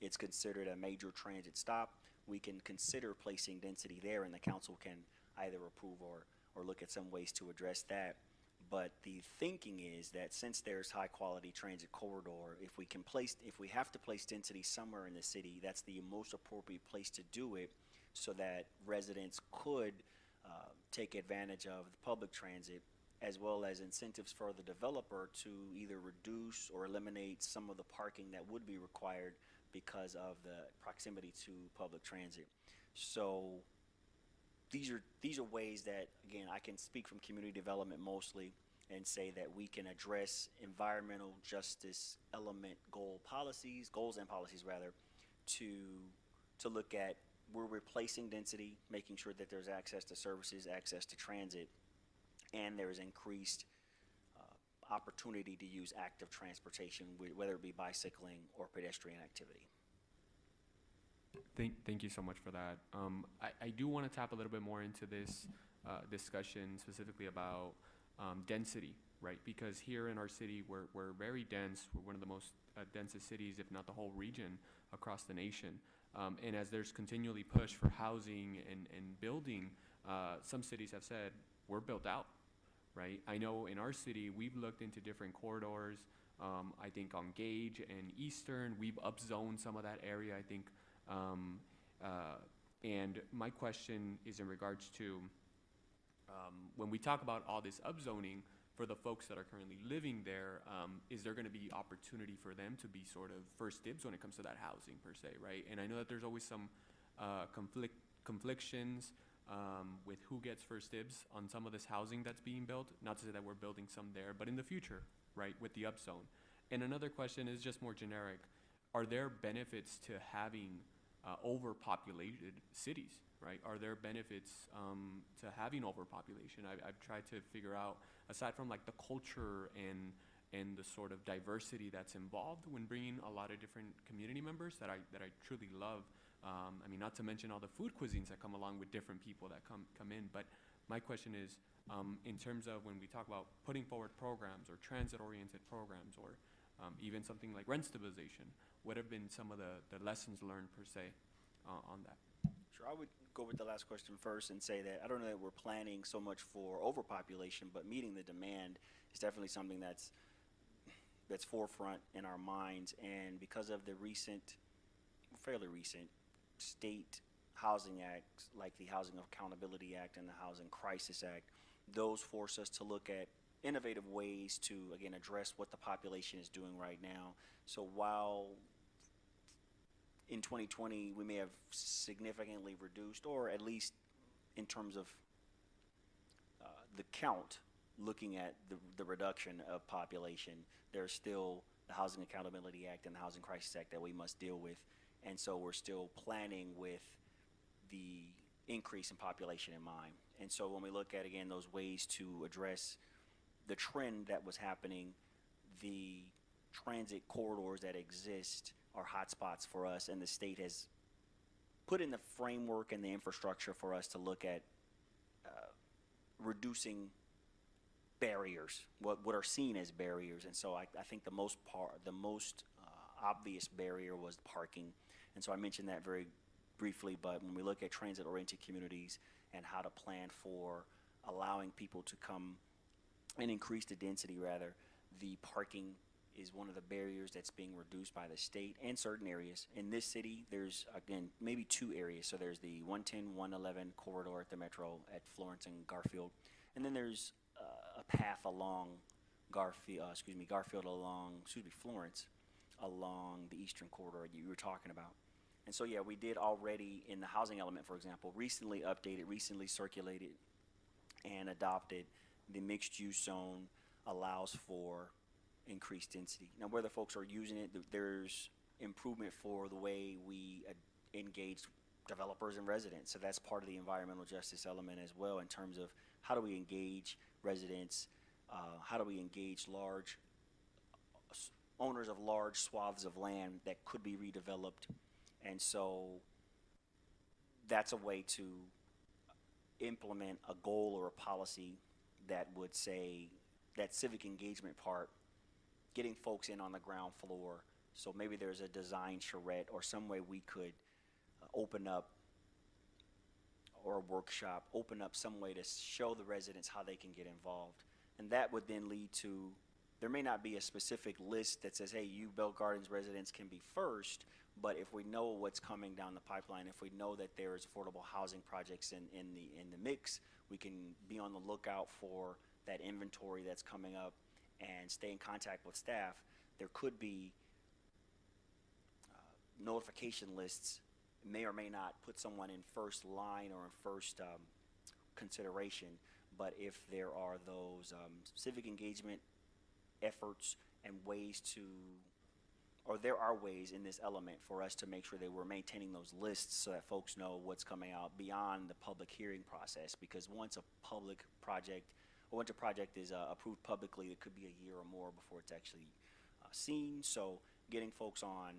it's considered a major transit stop. We can consider placing density there, and the council can either approve or look at some ways to address that. But the thinking is that since there's high quality transit corridor, if we have to place density somewhere in the city, that's the most appropriate place to do it, so that residents could take advantage of the public transit, as well as incentives for the developer to either reduce or eliminate some of the parking that would be required because of the proximity to public transit. So these are ways that, again, I can speak from community development mostly and say that we can address environmental justice element goals and policies rather, to look at we're replacing density, making sure that there's access to services, access to transit, and there's increased opportunity to use active transportation, whether it be bicycling or pedestrian activity. Thank you so much for that. I do want to tap a little bit more into this discussion specifically about density, right? Because here in our city, we're very dense. We're one of the most densest cities, if not the whole region, across the nation. And as there's continually push for housing and building, some cities have said, we're built out, right? I know in our city, we've looked into different corridors. I think on Gage and Eastern, we've upzoned some of that area, I think. And my question is in regards to when we talk about all this upzoning for the folks that are currently living there, is there going to be opportunity for them to be sort of first dibs when it comes to that housing per se, right? And I know that there's always some conflictions with who gets first dibs on some of this housing that's being built. Not to say that we're building some there, but in the future, right, with the upzone. And another question is just more generic. Are there benefits to having overpopulated cities, right? Are there benefits to having overpopulation? I've tried to figure out, aside from like the culture and the sort of diversity that's involved when bringing a lot of different community members that I truly love. I mean, not to mention all the food cuisines that come along with different people that come in. But my question is, in terms of when we talk about putting forward programs or transit-oriented programs or even something like rent stabilization, what have been some of the lessons learned per se on that? Sure, I would go with the last question first and say that I don't know that we're planning so much for overpopulation, but meeting the demand is definitely something that's forefront in our minds. And because of the fairly recent state housing acts, like the Housing Accountability Act and the Housing Crisis Act, those force us to look at innovative ways to, again, address what the population is doing right now. So while in 2020 we may have significantly reduced, or at least in terms of the count, looking at the reduction of population, there's still the Housing Accountability Act and the Housing Crisis Act that we must deal with. And so we're still planning with the increase in population in mind. And so when we look at, again, those ways to address the trend that was happening, the transit corridors that exist are hotspots for us, and the state has put in the framework and the infrastructure for us to look at reducing barriers, what are seen as barriers. And so I think the most obvious barrier was parking. And so I mentioned that very briefly, but when we look at transit-oriented communities and how to plan for allowing people to come and increase the density, rather, the parking is one of the barriers that's being reduced by the state and certain areas. In this city, there's, again, maybe two areas. So there's the 110, 111 corridor at the Metro at Florence and Garfield. And then there's a path along Florence along the eastern corridor you were talking about. And so, yeah, we did already in the housing element, for example, recently updated, recently circulated and adopted the mixed use zone allows for increased density. Now, whether folks are using it, there's improvement for the way we engage developers and residents. So that's part of the environmental justice element as well, in terms of how do we engage residents, how do we engage owners of large swaths of land that could be redeveloped. And so that's a way to implement a goal or a policy that would say that civic engagement part, getting folks in on the ground floor. So maybe there's a design charrette or some way we could open up, or a workshop, open up some way to show the residents how they can get involved. And that would then lead to, there may not be a specific list that says, hey, you Bell Gardens residents can be first, but if we know what's coming down the pipeline, if we know that there's affordable housing projects in the mix, we can be on the lookout for that inventory that's coming up and stay in contact with staff. There could be notification lists, may or may not put someone in first line or in first consideration, but if there are those civic engagement efforts and ways to or there are ways in this element for us to make sure that we're maintaining those lists so that folks know what's coming out beyond the public hearing process. Because once a project is approved publicly, it could be a year or more before it's actually seen. So getting folks on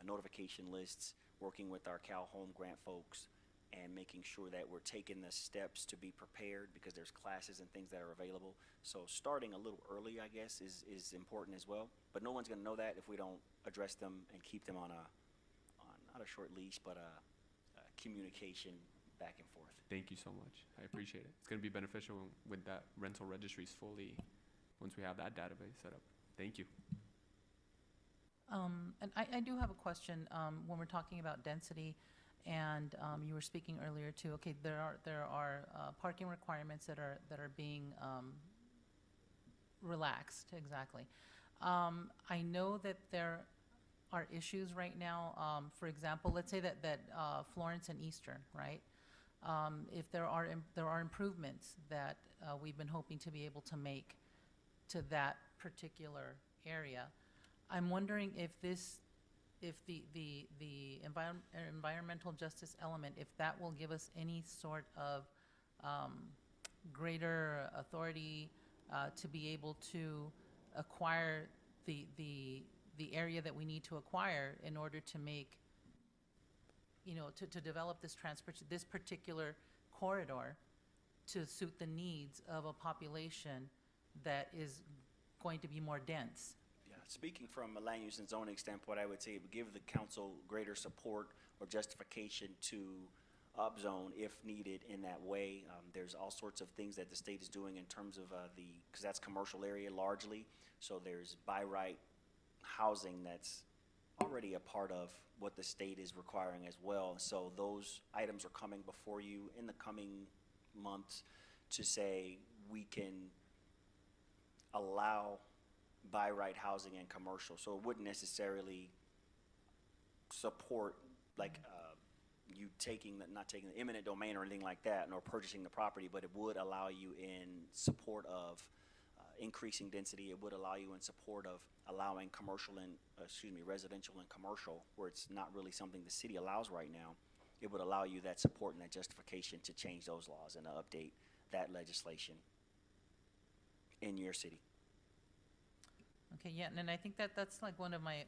notification lists, working with our Cal Home Grant folks, and making sure that we're taking the steps to be prepared, because there's classes and things that are available. So starting a little early, I guess, is important as well. But no one's gonna know that if we don't address them and keep them on not a short leash, but a communication back and forth. Thank you so much. I appreciate it. It's going to be beneficial with that rental registries fully once we have that database set up. Thank you. And I do have a question, when we're talking about density, and you were speaking earlier too. Okay, there are parking requirements that are being relaxed. Exactly. I know that there are issues right now. For example, let's say that Florence and Eastern, right? If there are improvements that we've been hoping to be able to make to that particular area, I'm wondering if the environmental justice element, if that will give us any sort of greater authority to be able to acquire the area that we need to acquire in order to make, to develop this particular corridor to suit the needs of a population that is going to be more dense. Speaking from a land use and zoning standpoint, I would say it would give the council greater support or justification to upzone if needed in that way. There's all sorts of things that the state is doing in terms of because that's commercial area largely, so there's by right housing that's already a part of what the state is requiring as well. So those items are coming before you in the coming months to say we can allow by right housing and commercial. So it wouldn't necessarily support like you not taking the eminent domain or anything like that, nor purchasing the property, but it would allow you in support of increasing density. It would allow you in support of allowing residential and commercial, where it's not really something the city allows right now. It would allow you that support and that justification to change those laws and to update that legislation in your city. Okay, yeah, and I think that's like one of my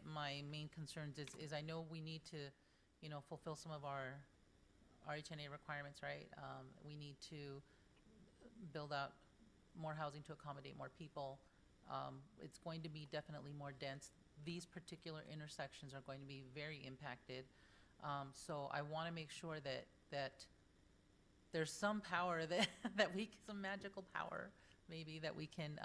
main concerns is I know we need to, fulfill some of our HNA requirements, right? We need to build out more housing to accommodate more people. It's going to be definitely more dense. These particular intersections are going to be very impacted. So I want to make sure that there's some power some magical power maybe that we can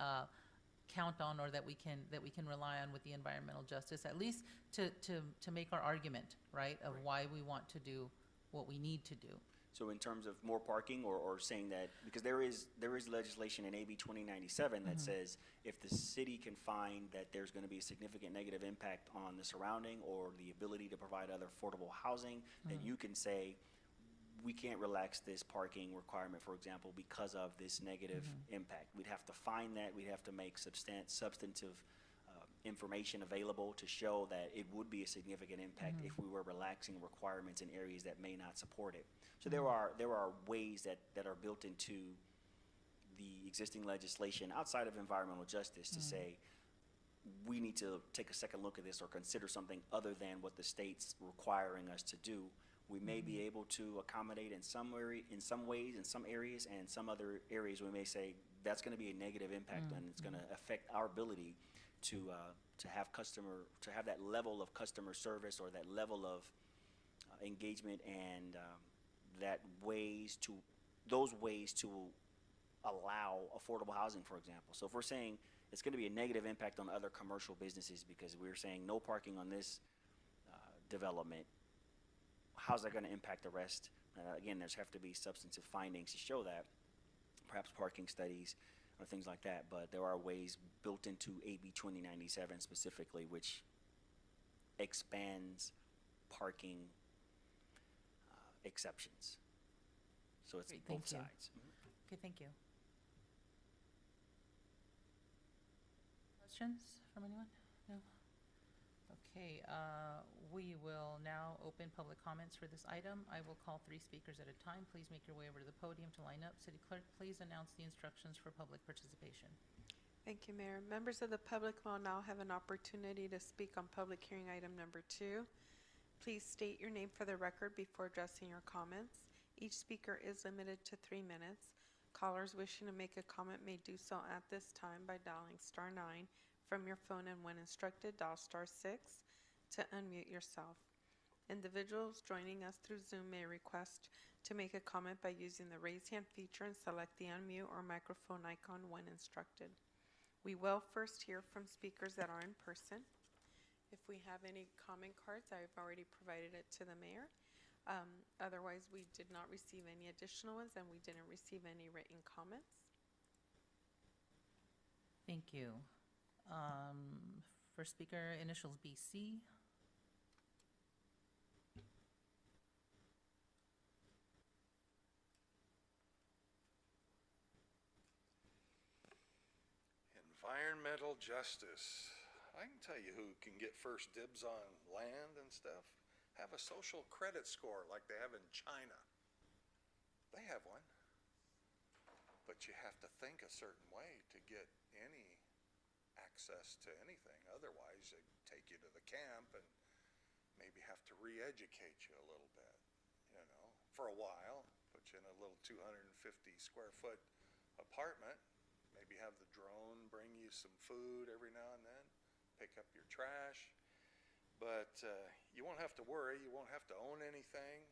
count on, or that we can rely on with the environmental justice, at least to make our argument, right, of why we want to do what we need to do. So in terms of more parking, or saying that, because there is legislation in AB 2097 that says if the city can find that there's going to be a significant negative impact on the surrounding or the ability to provide other affordable housing, that you can say we can't relax this parking requirement, for example, because of this negative impact. We'd have to find that. We'd have to make substantive information available to show that it would be a significant impact if we were relaxing requirements in areas that may not support it. So there are ways that are built into the existing legislation outside of environmental justice to say we need to take a second look at this or consider something other than what the state's requiring us to do. We may be able to accommodate in some ways, in some areas, and some other areas we may say that's going to be a negative impact and it's going to affect our ability to have that level of customer service or that level of engagement and those ways to allow affordable housing, for example. So if we're saying it's going to be a negative impact on other commercial businesses because we're saying no parking on this development, how's that going to impact the rest? Again, there's have to be substantive findings to show that, perhaps parking studies or things like that, but there are ways built into AB 2097 specifically which expands parking exceptions. So it's Great, both thank you. sides. Okay, thank you. Questions from anyone? No? Okay, we will now open public comments for this item. I will call 3 speakers at a time. Please make your way over to the podium to line up. City Clerk, please announce the instructions for public participation. Thank you, Mayor. Members of the public will now have an opportunity to speak on public hearing item number 2. Please state your name for the record before addressing your comments. Each speaker is limited to 3 minutes. Callers wishing to make a comment may do so at this time by dialing *9 from your phone, and when instructed, dial *6 to unmute yourself. Individuals joining us through Zoom may request to make a comment by using the raise hand feature and select the unmute or microphone icon when instructed. We will first hear from speakers that are in person. If we have any comment cards, I've already provided it to the mayor. Otherwise, we did not receive any additional ones, and we didn't receive any written comments. Thank you. First speaker, initials BC. Environmental justice. I can tell you who can get first dibs on land and stuff. Have a social credit score like they have in China. They have one. But you have to think a certain way to get any access to anything. Otherwise, they take you to the camp and maybe have to re-educate you a little bit, you know, for a while. Put you in a little 250 square foot apartment. Maybe have the drone bring you some food every now and then, pick up your trash. But you won't have to worry, you won't have to own anything.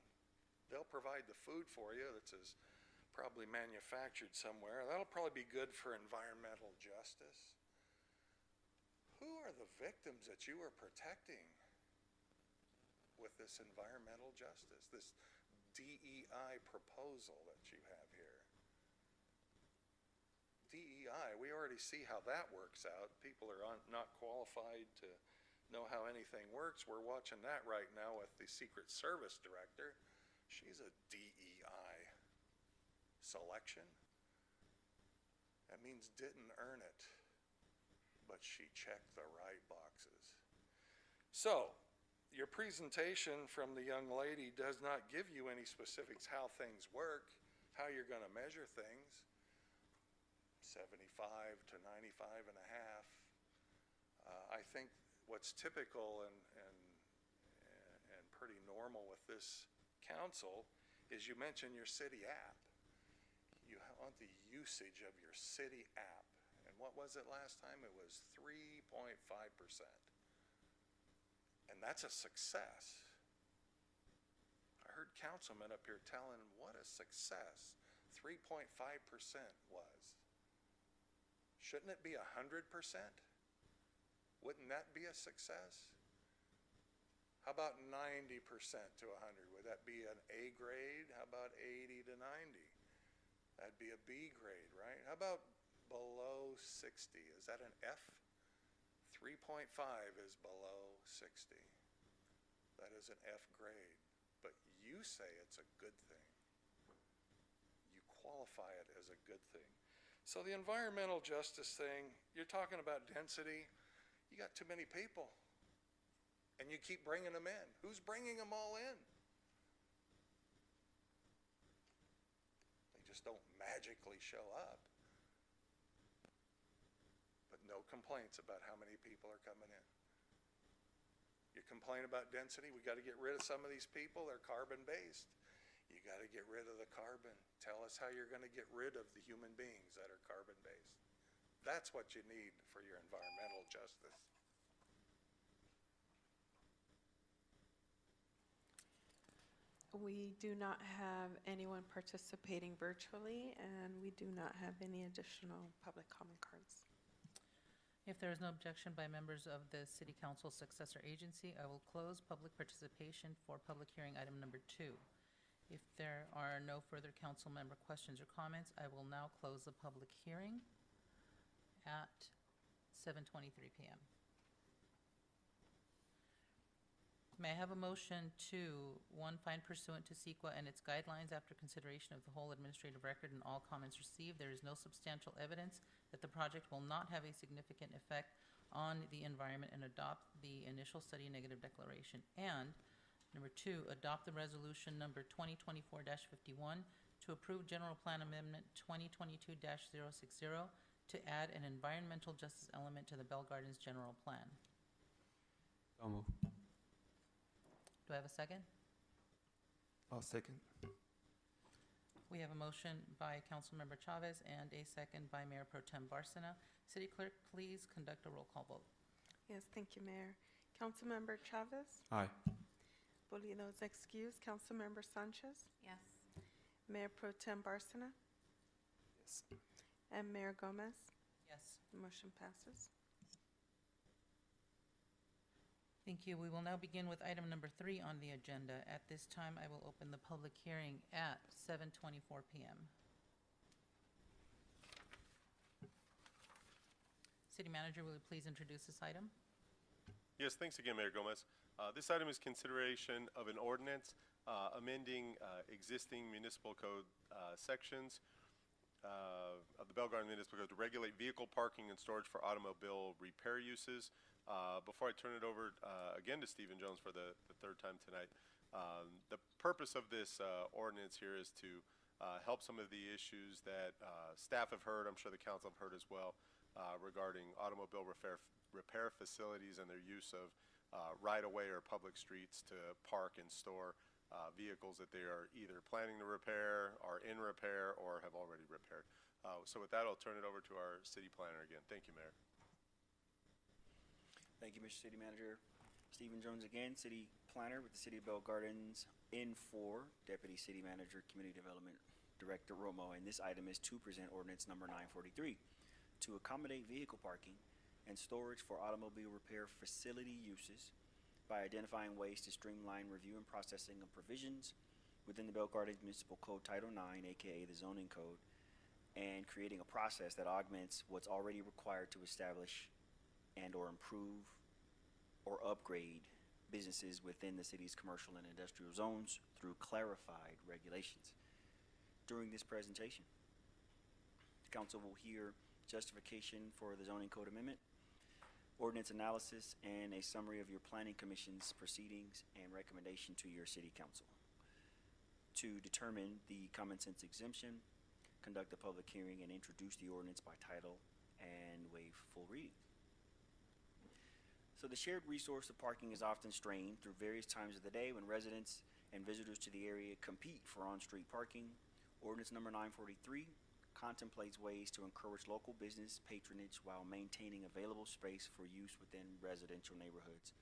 They'll provide the food for you that's probably manufactured somewhere. That'll probably be good for environmental justice. Who are the victims that you are protecting with this environmental justice, this DEI proposal that you have here? DEI, we already see how that works out. People are not qualified to know how anything works. We're watching that right now with the Secret Service director. She's a DEI selection. That means didn't earn it, but she checked the right boxes. So, your presentation from the young lady does not give you any specifics how things work, how you're going to measure things. 75 to 95 and a half. I think what's typical and pretty normal with this council is you mention your city app. You want the usage of your city app. And what was it last time? It was 3.5%. And that's a success. I heard councilmen up here telling what a success 3.5% was. Shouldn't it be 100%? Wouldn't that be a success? How about 90% to 100? Would that be an A grade? How about 80 to 90? That'd be a B grade, right? How about below 60? Is that an F? 3.5 is below 60. That is an F grade. But you say it's a good thing. You qualify it as a good thing. So the environmental justice thing, you're talking about density. You got too many people. And you keep bringing them in. Who's bringing them all in? They just don't magically show up. But no complaints about how many people are coming in. You complain about density, we got to get rid of some of these people, they're carbon-based. You got to get rid of the carbon. Tell us how you're going to get rid of the human beings that are carbon-based. That's what you need for your environmental justice. We do not have anyone participating virtually, and we do not have any additional public comment cards. If there is no objection by members of the City Council Successor Agency, I will close public participation for public hearing item number 2. If there are no further council member questions or comments, I will now close the public hearing at 7:23 p.m. May I have a motion to, 1, find pursuant to CEQA and its guidelines after consideration of the whole administrative record and all comments received, there is no substantial evidence that the project will not have a significant effect on the environment and adopt the initial study negative declaration. And number 2, adopt the resolution number 2024-51 to approve General Plan Amendment 2022-060 to add an environmental justice element to the Bell Gardens General Plan. So move. Do I have a second? I'll second. We have a motion by Councilmember Chavez and a second by Mayor Pro Tem Barcena. City Clerk, please conduct a roll call vote. Yes, thank you, Mayor. Councilmember Chavez? Aye. Pulido is excused. Councilmember Sanchez? Yes. Mayor Pro Tem Barcena? Yes. And Mayor Gomez? Yes. Motion passes. Thank you. We will now begin with item number 3 on the agenda. At this time, I will open the public hearing at 7:24 p.m. City Manager, will you please introduce this item? Yes, thanks again, Mayor Gomez. This item is consideration of an ordinance amending existing municipal code sections of the Bell Garden Municipal Code to regulate vehicle parking and storage for automobile repair uses. Before I turn it over again to Stephen Jones for the third time tonight, the purpose of this ordinance here is to help some of the issues that staff have heard, I'm sure the council have heard as well, regarding automobile repair facilities and their use of right-of-way or public streets to park and store vehicles that they are either planning to repair, are in repair, or have already repaired. So with that, I'll turn it over to our city planner again. Thank you, Mayor. Thank you, Mr. City Manager. Stephen Jones again, City Planner with the City of Bell Gardens, in for Deputy City Manager, Community Development Director Romo. And this item is to present ordinance number 943 to accommodate vehicle parking and storage for automobile repair facility uses by identifying ways to streamline review and processing of provisions within the Bell Gardens Municipal Code Title IX, aka the zoning code, and creating a process that augments what's already required to establish and or improve or upgrade businesses within the city's commercial and industrial zones through clarified regulations. During this presentation, the council will hear justification for the zoning code amendment, ordinance analysis, and a summary of your planning commission's proceedings and recommendation to your city council. To determine the common sense exemption, conduct a public hearing, and introduce the ordinance by title and waive full reading. So the shared resource of parking is often strained through various times of the day when residents and visitors to the area compete for on-street parking. Ordinance number 943 contemplates ways to encourage local business patronage while maintaining available space for use within residential neighborhoods.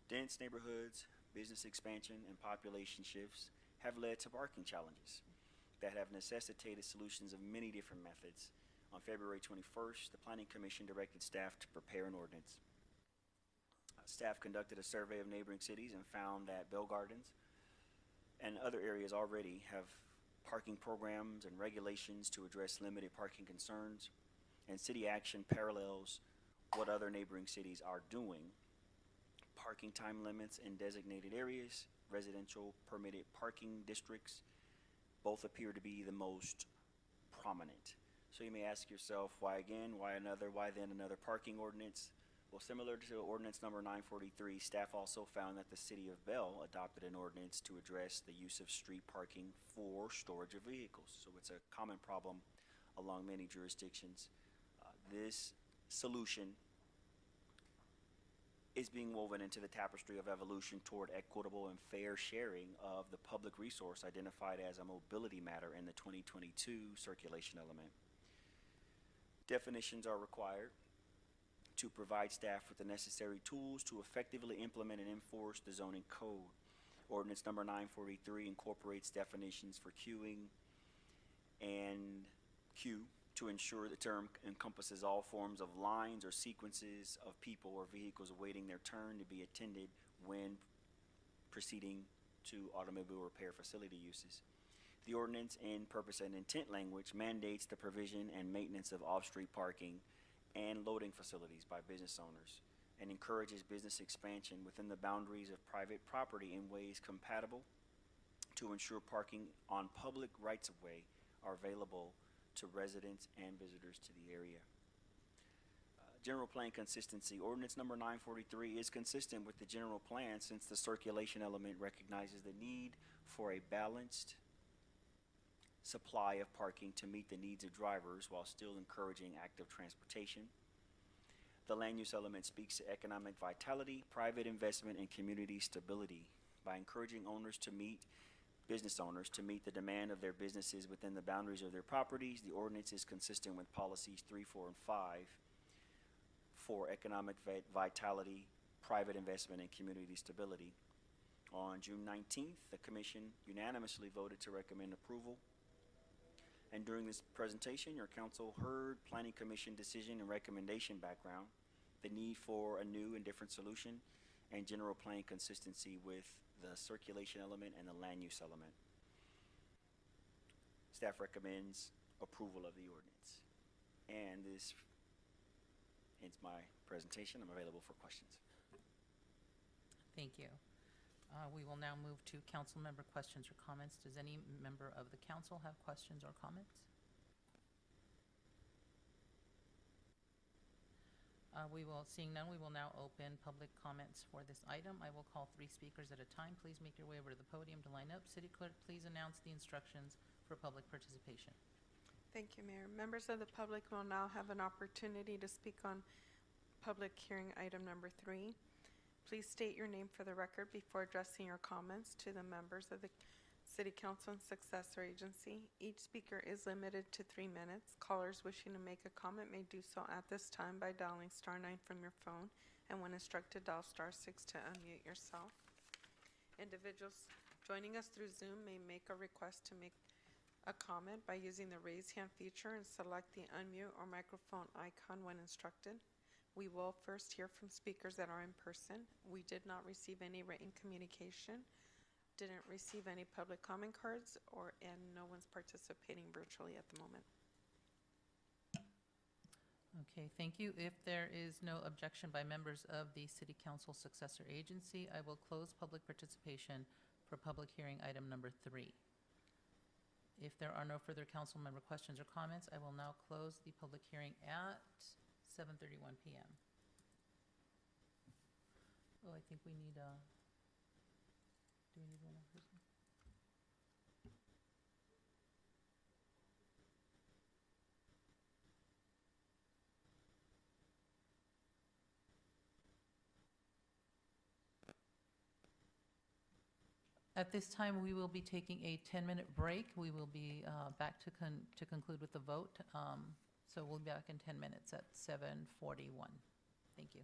Dense neighborhoods, business expansion, and population shifts have led to parking challenges that have necessitated solutions of many different methods. On February 21st, the Planning Commission directed staff to prepare an ordinance. Staff conducted a survey of neighboring cities and found that Bell Gardens and other areas already have parking programs and regulations to address limited parking concerns, and city action parallels what other neighboring cities are doing. Parking time limits in designated areas, residential permitted parking districts, both appear to be the most prominent. So you may ask yourself, why again, why another, why then another parking ordinance? Well, similar to ordinance number 943, staff also found that the city of Bell adopted an ordinance to address the use of street parking for storage of vehicles. So it's a common problem along many jurisdictions. This solution is being woven into the tapestry of evolution toward equitable and fair sharing of the public resource identified as a mobility matter in the 2022 circulation element. Definitions are required to provide staff with the necessary tools to effectively implement and enforce the zoning code. Ordinance number 943 incorporates definitions for queuing and queue to ensure the term encompasses all forms of lines or sequences of people or vehicles awaiting their turn to be attended when proceeding to automobile repair facility uses. The ordinance in purpose and intent language mandates the provision and maintenance of off-street parking and loading facilities by business owners, and encourages business expansion within the boundaries of private property in ways compatible to ensure parking on public rights-of-way are available to residents and visitors to the area. General plan consistency. Ordinance number 943 is consistent with the general plan since the circulation element recognizes the need for a balanced supply of parking to meet the needs of drivers while still encouraging active transportation. The land use element speaks to economic vitality, private investment, and community stability. By encouraging business owners to meet the demand of their businesses within the boundaries of their properties, the ordinance is consistent with policies 3, 4, and 5 for economic vitality, private investment, and community stability. On June 19th, the commission unanimously voted to recommend approval. And during this presentation, your council heard Planning Commission decision and recommendation background, the need for a new and different solution, and general plan consistency with the circulation element and the land use element. Staff recommends approval of the ordinance. And this ends my presentation. I'm available for questions. Thank you. We will now move to council member questions or comments. Does any member of the council have questions or comments? Seeing none, we will now open public comments for this item. I will call 3 speakers at a time. Please make your way over to the podium to line up. City Clerk, please announce the instructions for public participation. Thank you, Mayor. Members of the public will now have an opportunity to speak on public hearing item number 3. Please state your name for the record before addressing your comments to the members of the City Council and Successor Agency. Each speaker is limited to 3 minutes. Callers wishing to make a comment may do so at this time by dialing *9 from your phone, and when instructed, dial *6 to unmute yourself. Individuals joining us through Zoom may make a request to make a comment by using the raise hand feature and select the unmute or microphone icon when instructed. We will first hear from speakers that are in person. We did not receive any written communication, didn't receive any public comment cards, and no one's participating virtually at the moment. Okay, thank you. If there is no objection by members of the City Council Successor Agency, I will close public participation for public hearing item number 3. If there are no further council member questions or comments, I will now close the public hearing at 7:31 p.m. Oh, I think we need do we need one more person? At this time, we will be taking a 10-minute break. We will be back to conclude with the vote. So we'll be back in 10 minutes at 7:41. Thank you.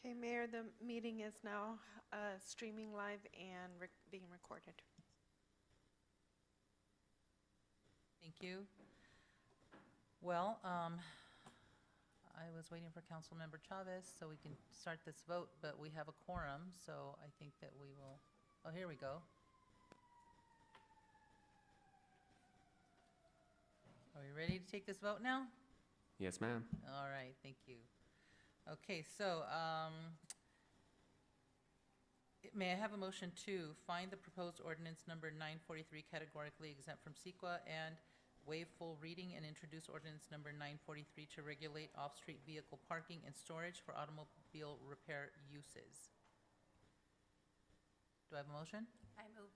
Okay, Mayor, the meeting is now streaming live and being recorded. Thank you. Well, I was waiting for Councilmember Chavez so we can start this vote, but we have a quorum, so I think that we will, oh, here we go. Are we ready to take this vote now? Yes, ma'am. All right, thank you. Okay, so, may I have a motion to find the proposed ordinance number 943 categorically exempt from CEQA and waive full reading and introduce ordinance number 943 to regulate off-street vehicle parking and storage for automobile repair uses? Do I have a motion? I move.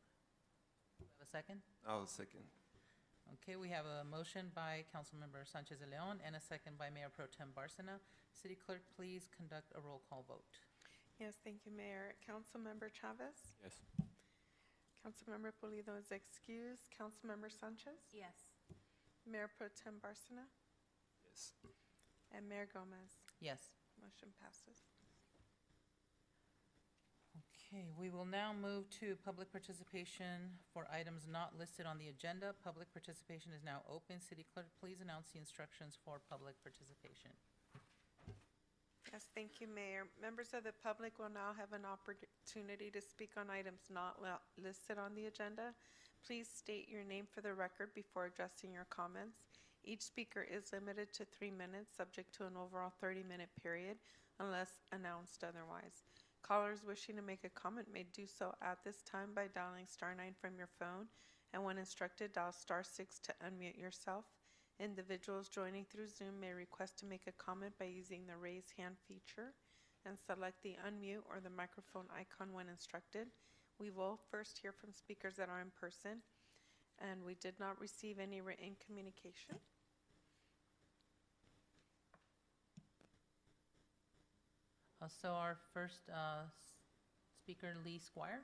Do I have a second? I'll second. Okay, we have a motion by Councilmember Sanchez de Leon and a second by Mayor Pro Tem Barcena. City Clerk, please conduct a roll call vote. Yes, thank you, Mayor. Councilmember Chavez? Yes. Councilmember Pulido is excused. Councilmember Sanchez? Yes. Mayor Pro Tem Barcena? Yes. And Mayor Gomez? Yes. Motion passes. Okay, we will now move to public participation for items not listed on the agenda. Public participation is now open. City Clerk, please announce the instructions for public participation. Yes, thank you, Mayor. Members of the public will now have an opportunity to speak on items not listed on the agenda. Please state your name for the record before addressing your comments. Each speaker is limited to 3 minutes, subject to an overall 30-minute period, unless announced otherwise. Callers wishing to make a comment may do so at this time by dialing *9 from your phone, and when instructed, dial *6 to unmute yourself. Individuals joining through Zoom may request to make a comment by using the raise hand feature and select the unmute or the microphone icon when instructed. We will first hear from speakers that are in person, and we did not receive any written communication. So our first speaker, Lee Squire.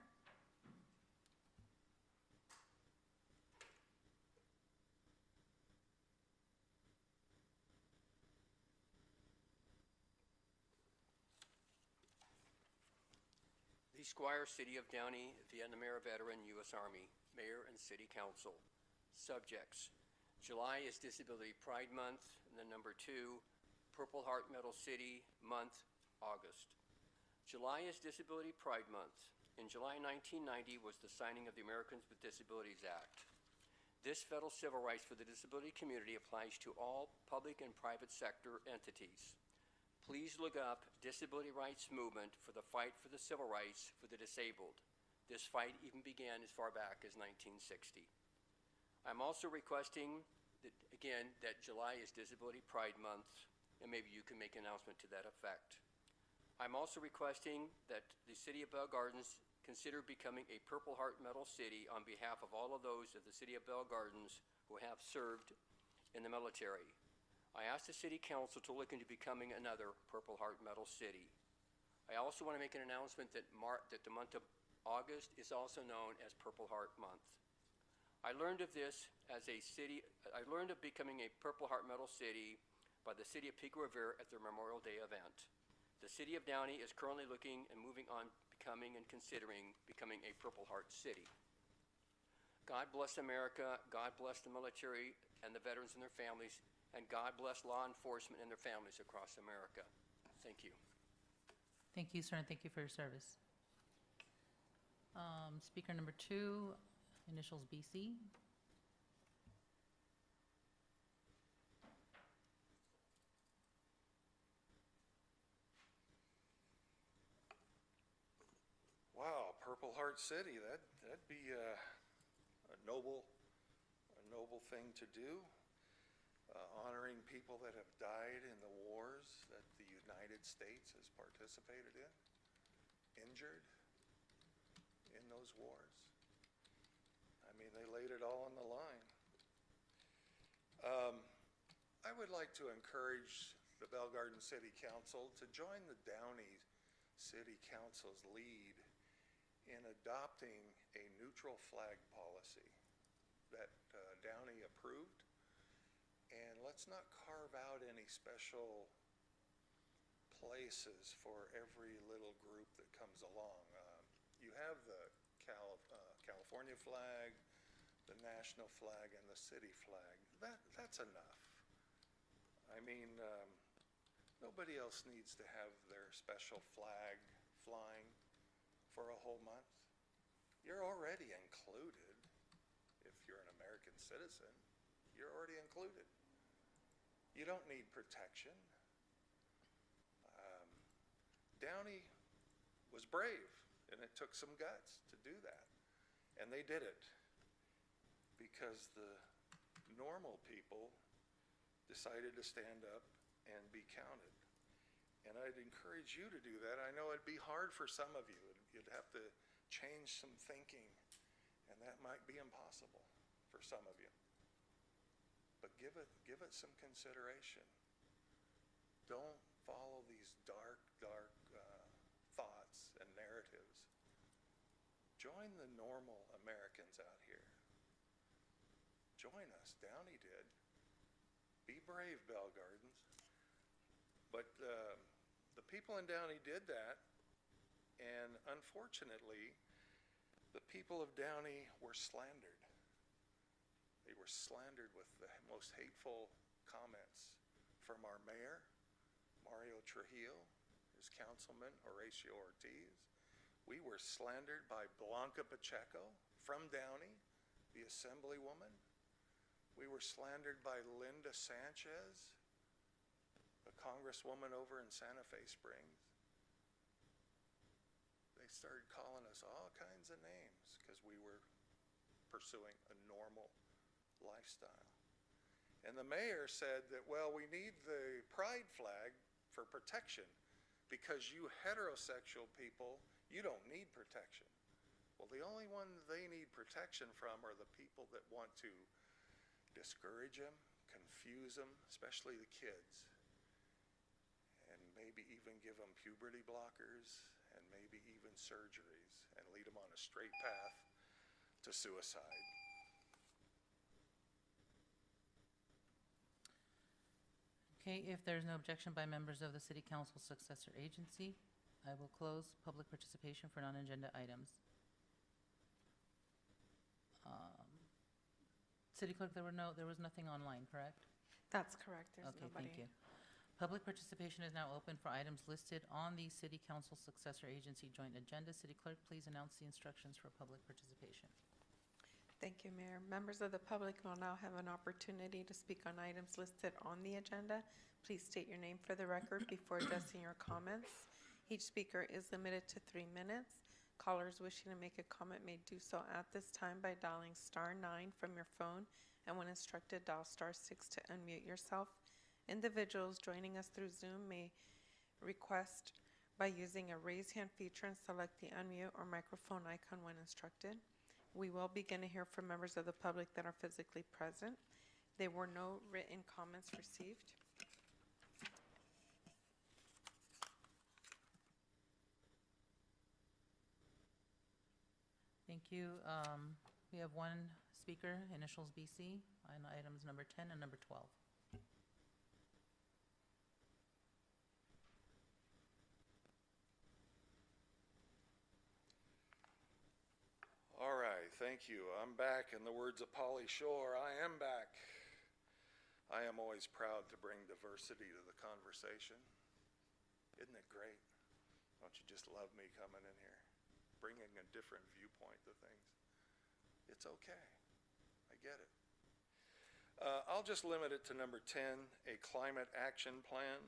Lee Squire, City of Downey, Vietnam-era veteran, U.S. Army, Mayor and City Council. Subjects: July is Disability Pride Month, and then number 2, Purple Heart Medal City Month, August. July is Disability Pride Month. In July 1990 was the signing of the Americans with Disabilities Act. This federal civil rights for the disability community applies to all public and private sector entities. Please look up Disability Rights Movement for the fight for the civil rights for the disabled. This fight even began as far back as 1960. I'm also requesting that, again, that July is Disability Pride Month, and maybe you can make an announcement to that effect. I'm also requesting that the City of Bell Gardens consider becoming a Purple Heart Medal City on behalf of all of those of the City of Bell Gardens who have served in the military. I ask the City Council to look into becoming another Purple Heart Medal City. I also want to make an announcement that the month of August is also known as Purple Heart Month. I learned of becoming a Purple Heart Medal City by the City of Pico Rivera at their Memorial Day event. The City of Downey is currently looking and moving on becoming and considering becoming a Purple Heart City. God bless America, God bless the military and the veterans and their families, and God bless law enforcement and their families across America. Thank you. Thank you, sir, and thank you for your service. Speaker number 2, initials BC. Wow, Purple Heart City, that'd be a noble thing to do. Honoring people that have died in the wars that the United States has participated in, injured in those wars. I mean, they laid it all on the line. I would like to encourage the Bell Garden City Council to join the Downey City Council's lead in adopting a neutral flag policy that Downey approved. And let's not carve out any special places for every little group that comes along. You have the California flag, the national flag, and the city flag. That's enough. I mean, nobody else needs to have their special flag flying for a whole month. You're already included. If you're an American citizen, you're already included. You don't need protection. Downey was brave, and it took some guts to do that. And they did it because the normal people decided to stand up and be counted. And I'd encourage you to do that. I know it'd be hard for some of you. You'd have to change some thinking, and that might be impossible for some of you. But give it some consideration. Don't follow these dark thoughts and narratives. Join the normal Americans out here. Join us. Downey did. Be brave, Bell Gardens. But the people in Downey did that, and unfortunately, the people of Downey were slandered. They were slandered with the most hateful comments from our mayor, Mario Trujillo, his councilman, Horacio Ortiz. We were slandered by Blanca Pacheco from Downey, the assemblywoman. We were slandered by Linda Sanchez, the congresswoman over in Santa Fe Springs. They started calling us all kinds of names because we were pursuing a normal lifestyle. And the mayor said that, well, we need the pride flag for protection because you heterosexual people, you don't need protection. Well, the only ones they need protection from are the people that want to discourage them, confuse them, especially the kids, and maybe even give them puberty blockers and maybe even surgeries and lead them on a straight path to suicide. Okay, if there's no objection by members of the City Council Successor Agency, I will close public participation for non-agenda items. City Clerk, there was nothing online, correct? That's correct. There's Okay, nobody. thank you. Public participation is now open for items listed on the City Council Successor Agency Joint Agenda. City Clerk, please announce the instructions for public participation. Thank you, Mayor. Members of the public will now have an opportunity to speak on items listed on the agenda. Please state your name for the record before addressing your comments. Each speaker is limited to 3 minutes. Callers wishing to make a comment may do so at this time by dialing *9 from your phone, and when instructed, dial *6 to unmute yourself. Individuals joining us through Zoom may request by using a raise hand feature and select the unmute or microphone icon when instructed. We will begin to hear from members of the public that are physically present. There were no written comments received. Thank you. We have one speaker, initials BC, on items number 10 and number 12. All right, thank you. I'm back. In the words of Pauly Shore, I am back. I am always proud to bring diversity to the conversation. Isn't it great? Don't you just love me coming in here, bringing a different viewpoint to things? It's okay. I get it. I'll just limit it to number 10, a climate action plan.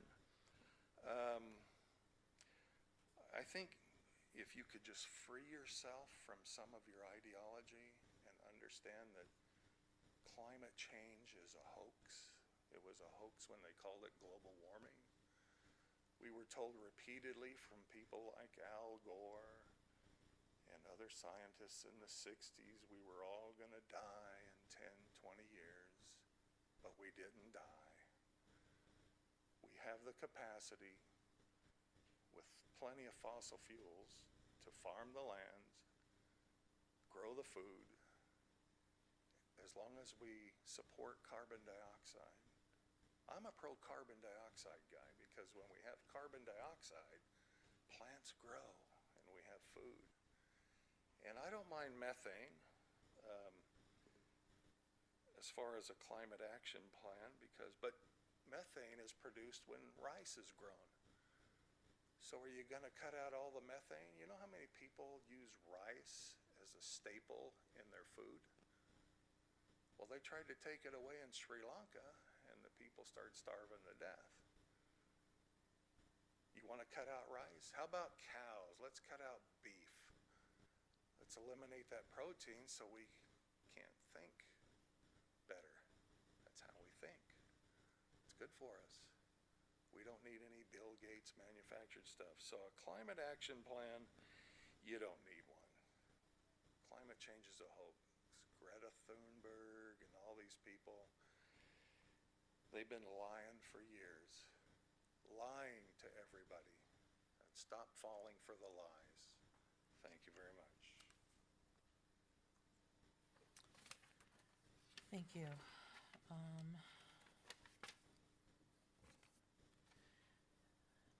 I think if you could just free yourself from some of your ideology and understand that climate change is a hoax. It was a hoax when they called it global warming. We were told repeatedly from people like Al Gore and other scientists in the 60s we were all going to die in 10, 20 years, but we didn't die. We have the capacity with plenty of fossil fuels to farm the lands, grow the food, as long as we support carbon dioxide I'm a pro carbon dioxide guy because when we have carbon dioxide, plants grow and we have food. And I don't mind methane as far as a climate action plan but methane is produced when rice is grown. So are you going to cut out all the methane? You know how many people use rice as a staple in their food? Well, they tried to take it away in Sri Lanka, and the people started starving to death. You want to cut out rice? How about cows? Let's cut out beef. Let's eliminate that protein so we can't think better. That's how we think. It's good for us. We don't need any Bill Gates manufactured stuff. So a climate action plan, you don't need one. Climate change is a hoax. Greta Thunberg and all these people, they've been lying for years. Lying to everybody. And stop falling for the lies. Thank you very much. Thank you.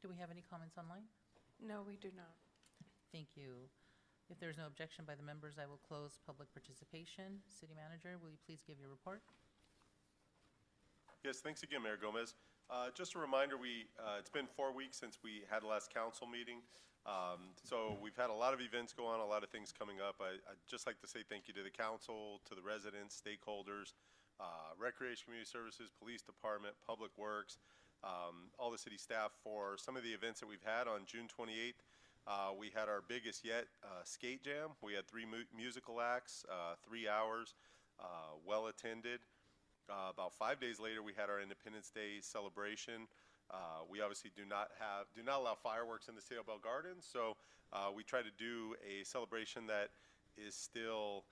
Do we have any comments online? No, we do not. Thank you. If there's no objection by the members, I will close public participation. City Manager, will you please give your report? Yes, thanks again, Mayor Gomez. Just a reminder, it's been 4 weeks since we had the last council meeting. So we've had a lot of events go on, a lot of things coming up. I'd just like to say thank you to the council, to the residents, stakeholders, Recreation Community Services, Police Department, Public Works, all the city staff for some of the events that we've had. On June 28th, we had our biggest yet skate jam. We had 3 musical acts, 3 hours, well attended. About 5 days later, we had our Independence Day celebration. We obviously do not allow fireworks in the city of Bell Gardens, so we try to do a celebration that is still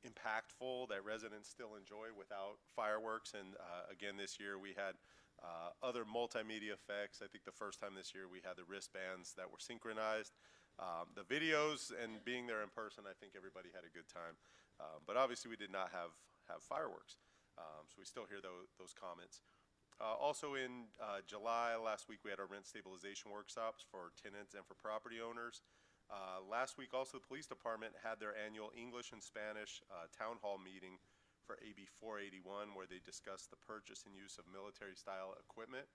impactful, that residents still enjoy without fireworks. And again, this year we had other multimedia effects. I think the first time this year we had the wristbands that were synchronized. The videos and being there in person, I think everybody had a good time. But obviously we did not have fireworks, so we still hear those comments. Also in July, last week, we had our rent stabilization workshops for tenants and for property owners. Last week, also, the police department had their annual English and Spanish town hall meeting for AB 481, where they discussed the purchase and use of military-style equipment.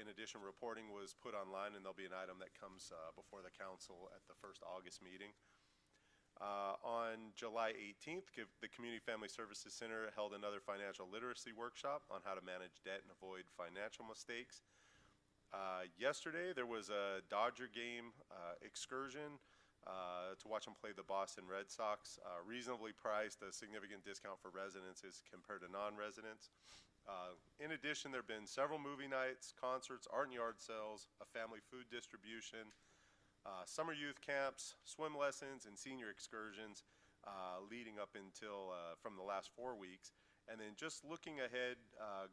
In addition, reporting was put online, and there'll be an item that comes before the council at the first August meeting. On July 18th, the Community Family Services Center held another financial literacy workshop on how to manage debt and avoid financial mistakes. Yesterday, there was a Dodger game excursion to watch them play the Boston Red Sox. Reasonably priced, a significant discount for residents as compared to non-residents. In addition, there have been several movie nights, concerts, art and yard sales, a family food distribution, summer youth camps, swim lessons, and senior excursions leading up until from the last 4 weeks. And then just looking ahead,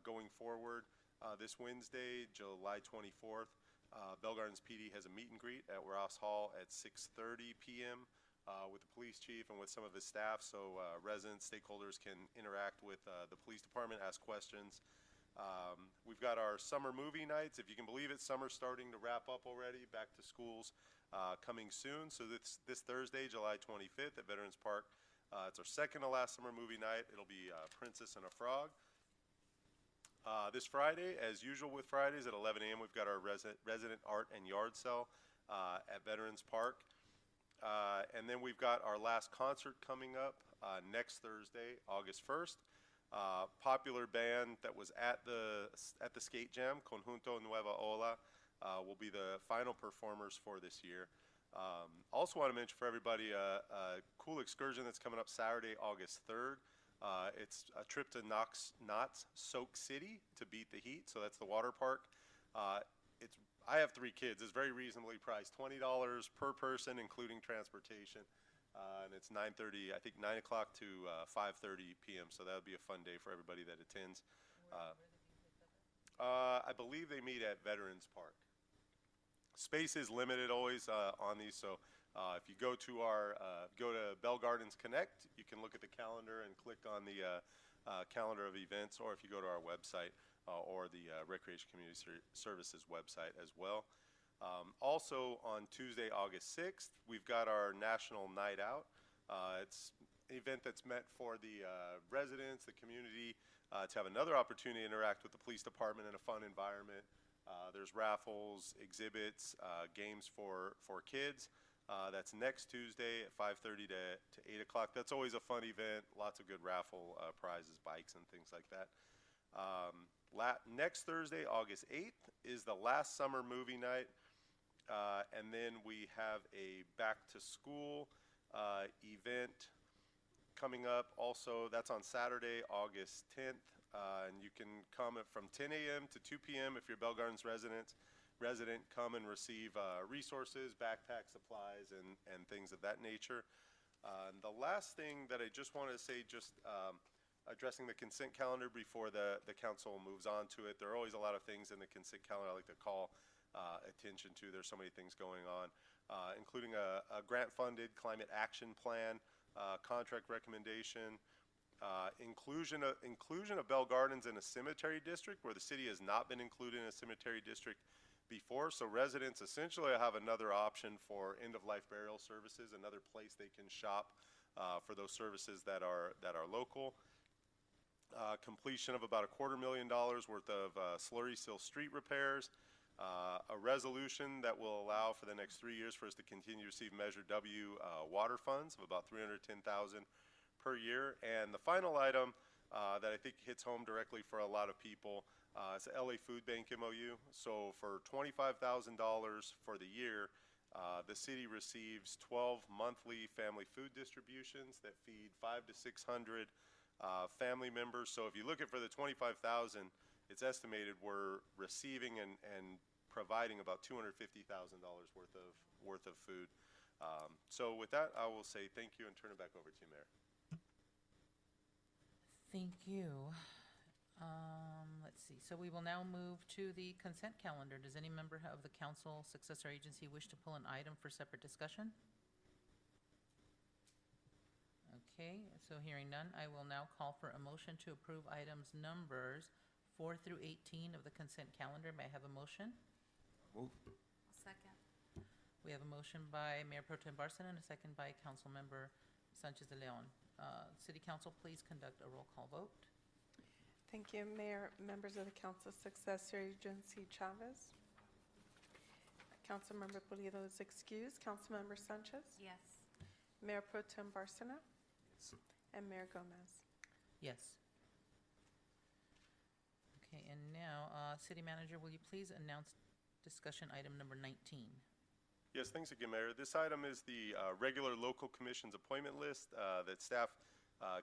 going forward, this Wednesday, July 24th, Bell Gardens PD has a meet and greet at Ross Hall at 6:30 p.m. With the police chief and with some of his staff, so residents, stakeholders can interact with the police department, ask questions. We've got our summer movie nights. If you can believe it, summer's starting to wrap up already, back to schools coming soon. So this Thursday, July 25th at Veterans Park, it's our second to last summer movie night. It'll be Princess and a Frog. This Friday, as usual with Fridays at 11 a.m., we've got our resident art and yard sale at Veterans Park. And then we've got our last concert coming up next Thursday, August 1st. Popular band that was at the skate jam, Conjunto Nueva Ola, will be the final performers for this year. Also want to mention for everybody a cool excursion that's coming up Saturday, August 3rd. It's a trip to Knott's Soak City to beat the heat, so that's the water park. I have 3 kids. It's very reasonably priced, $20 per person, including transportation. And it's 9:30, I think 9 o'clock to 5:30 p.m. So that would be a fun day for everybody that attends. I believe they meet at Veterans Park. Space is limited always on these, so if you go to Bell Gardens Connect, you can look at the calendar and click on the calendar of events, or if you go to our website or the Recreation Community Services website as well. Also on Tuesday, August 6th, we've got our National Night Out. It's an event that's meant for the residents, the community, to have another opportunity to interact with the police department in a fun environment. There's raffles, exhibits, games for kids. That's next Tuesday at 5:30 to 8 o'clock. That's always a fun event. Lots of good raffle prizes, bikes, and things like that. Next Thursday, August 8th, is the last summer movie night. And then we have a back-to-school event coming up. Also, that's on Saturday, August 10th. And you can come from 10 a.m. to 2 p.m. if you're Bell Gardens resident, come and receive resources, backpack supplies, and things of that nature. The last thing that I just wanted to say, just addressing the consent calendar before the council moves on to it. There are always a lot of things in the consent calendar I like to call attention to. There's so many things going on, including a grant-funded climate action plan, contract recommendation, inclusion of Bell Gardens in a cemetery district where the city has not been included in a cemetery district before. So residents essentially have another option for end-of-life burial services, another place they can shop for those services that are local. Completion of about $250,000 worth of slurry seal street repairs. A resolution that will allow for the next 3 years for us to continue to receive Measure W water funds of about $310,000 per year. And the final item that I think hits home directly for a lot of people is the LA Food Bank MOU. So for $25,000 for the year, the city receives 12 monthly family food distributions that feed 500 to 600 family members. So if you look at for the $25,000, it's estimated we're receiving and providing about $250,000 worth of food. So with that, I will say thank you and turn it back over to you, Mayor. Thank you. Let's see. So we will now move to the consent calendar. Does any member of the council successor agency wish to pull an item for separate discussion? Okay, so hearing none, I will now call for a motion to approve items numbers 4 through 18 of the consent calendar. May I have a motion? Move. Second. We have a motion by Mayor Pro Tem Barcena and a second by Councilmember Sanchez de Leon. City Council, please conduct a roll call vote. Thank you, Mayor. Members of the council successor agency, Chavez. Councilmember Pulido is excused. Councilmember Sanchez. Yes. Mayor Pro Tem Barcena. And Mayor Gomez. Yes. Okay, and now, City Manager, will you please announce discussion item number 19? Yes, thanks again, Mayor. This item is the regular local commissions appointment list that staff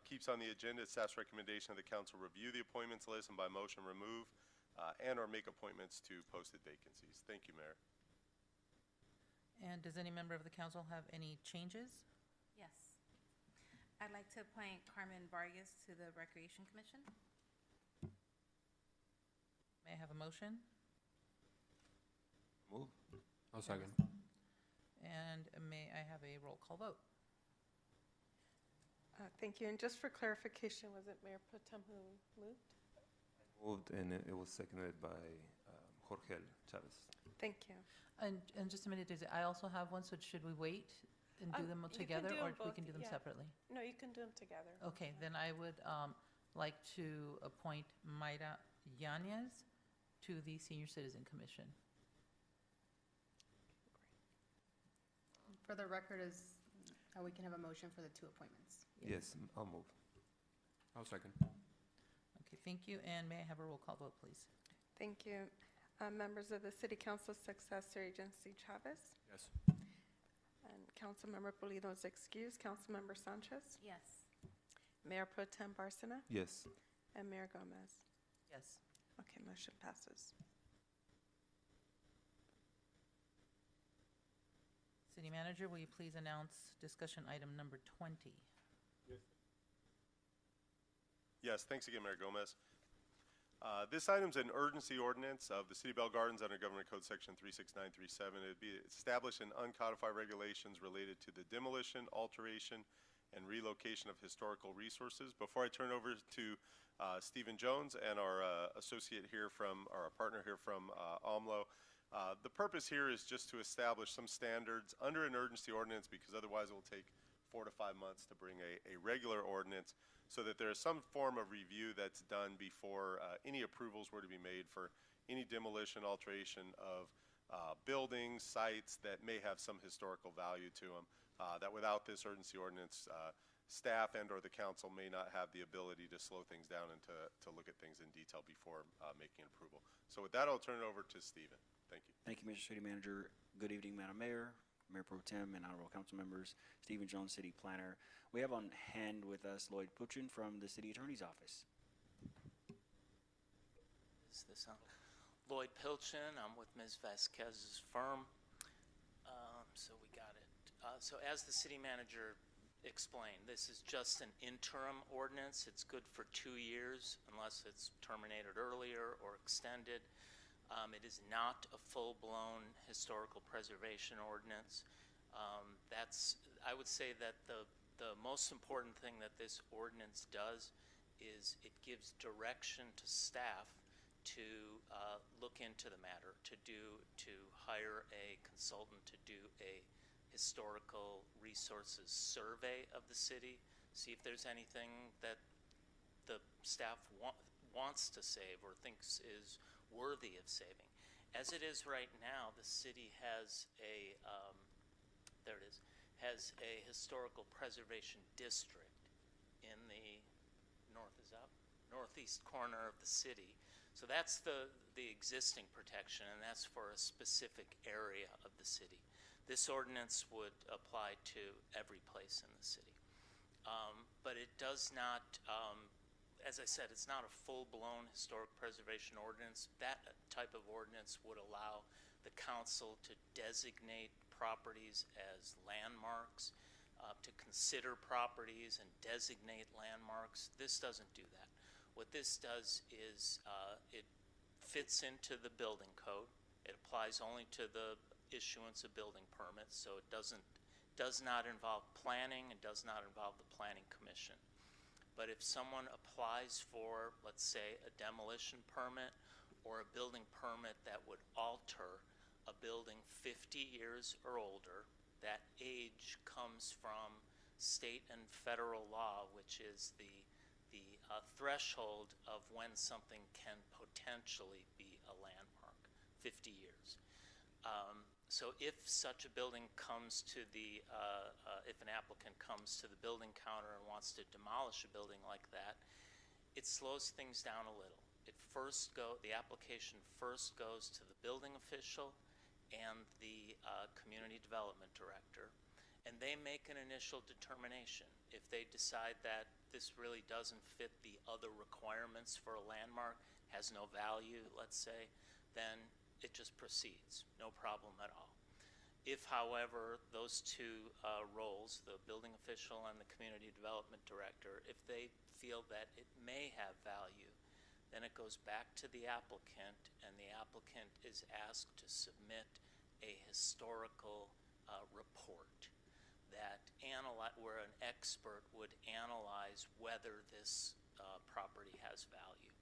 keeps on the agenda. It's staff's recommendation that the council review the appointments list and by motion remove and or make appointments to posted vacancies. Thank you, Mayor. And does any member of the council have any changes? Yes. I'd like to appoint Carmen Vargas to the Recreation Commission. May I have a motion? Move. I'll second. And may I have a roll call vote? Thank you. And just for clarification, was it Mayor Pro Tem who moved? Moved, and it was seconded by Jorge Chavez. Thank you. And just a minute, I also have one, so should we wait and do them You can together, do or them we both, can do them yeah. separately? No, you can do them together. Okay, then I would like to appoint Mayra Yanez to the Senior Citizen Commission. For the record, we can have a motion for the two appointments. Yes, I'll move. I'll second. Okay, thank you, and may I have a roll call vote, please? Thank you. Members of the City Council successor agency, Chavez. Yes. And Councilmember Pulido is excused. Councilmember Sanchez. Yes. Mayor Pro Tem Barcena. Yes. And Mayor Gomez. Yes. Okay, motion passes. City Manager, will you please announce discussion item number 20? Yes, thanks again, Mayor Gomez. This item's an urgency ordinance of the City of Bell Gardens under Government Code Section 36937. It would be establish and uncodify regulations related to the demolition, alteration, and relocation of historical resources. Before I turn over to Stephen Jones and our associate here from, or our partner here from AMLO, the purpose here is just to establish some standards under an urgency ordinance, because otherwise it will take 4 to 5 months to bring a regular ordinance, so that there is some form of review that's done before any approvals were to be made for any demolition, alteration of buildings, sites that may have some historical value to them, that without this urgency ordinance, staff and or the council may not have the ability to slow things down and to look at things in detail before making an approval. So with that, I'll turn it over to Stephen. Thank you. Thank you, Mr. City Manager. Good evening, Madam Mayor, Mayor Pro Tem, and honorable council members. Stephen Jones, City Planner. We have on hand with us Lloyd Puchin from the City Attorney's Office. Is this on? Lloyd Pilchin, I'm with Ms. Vasquez's firm. So we got it. So as the city manager explained, this is just an interim ordinance. It's good for 2 years unless it's terminated earlier or extended. It is not a full-blown historical preservation ordinance. I would say that the most important thing that this ordinance does is it gives direction to staff to look into the matter, to hire a consultant to do a historical resources survey of the city, see if there's anything that the staff wants to save or thinks is worthy of saving. As it is right now, the city has a historical preservation district in the northeast corner of the city. So that's the existing protection, and that's for a specific area of the city. This ordinance would apply to every place in the city. But it does not, as I said, it's not a full-blown historic preservation ordinance. That type of ordinance would allow the council to designate properties as landmarks, to consider properties and designate landmarks. This doesn't do that. What this does is it fits into the building code. It applies only to the issuance of building permits, so it does not involve planning. It does not involve the planning commission. But if someone applies for, let's say, a demolition permit or a building permit that would alter a building 50 years or older, that age comes from state and federal law, which is the threshold of when something can potentially be a landmark, 50 years. So if such a building comes to if an applicant comes to the building counter and wants to demolish a building like that, it slows things down a little. The application first goes to the building official and the community development director, and they make an initial determination. If they decide that this really doesn't fit the other requirements for a landmark, has no value, let's say, then it just proceeds, no problem at all. If, however, those two roles, the building official and the community development director, if they feel that it may have value, then it goes back to the applicant, and the applicant is asked to submit a historical report where an expert would analyze whether this property has value.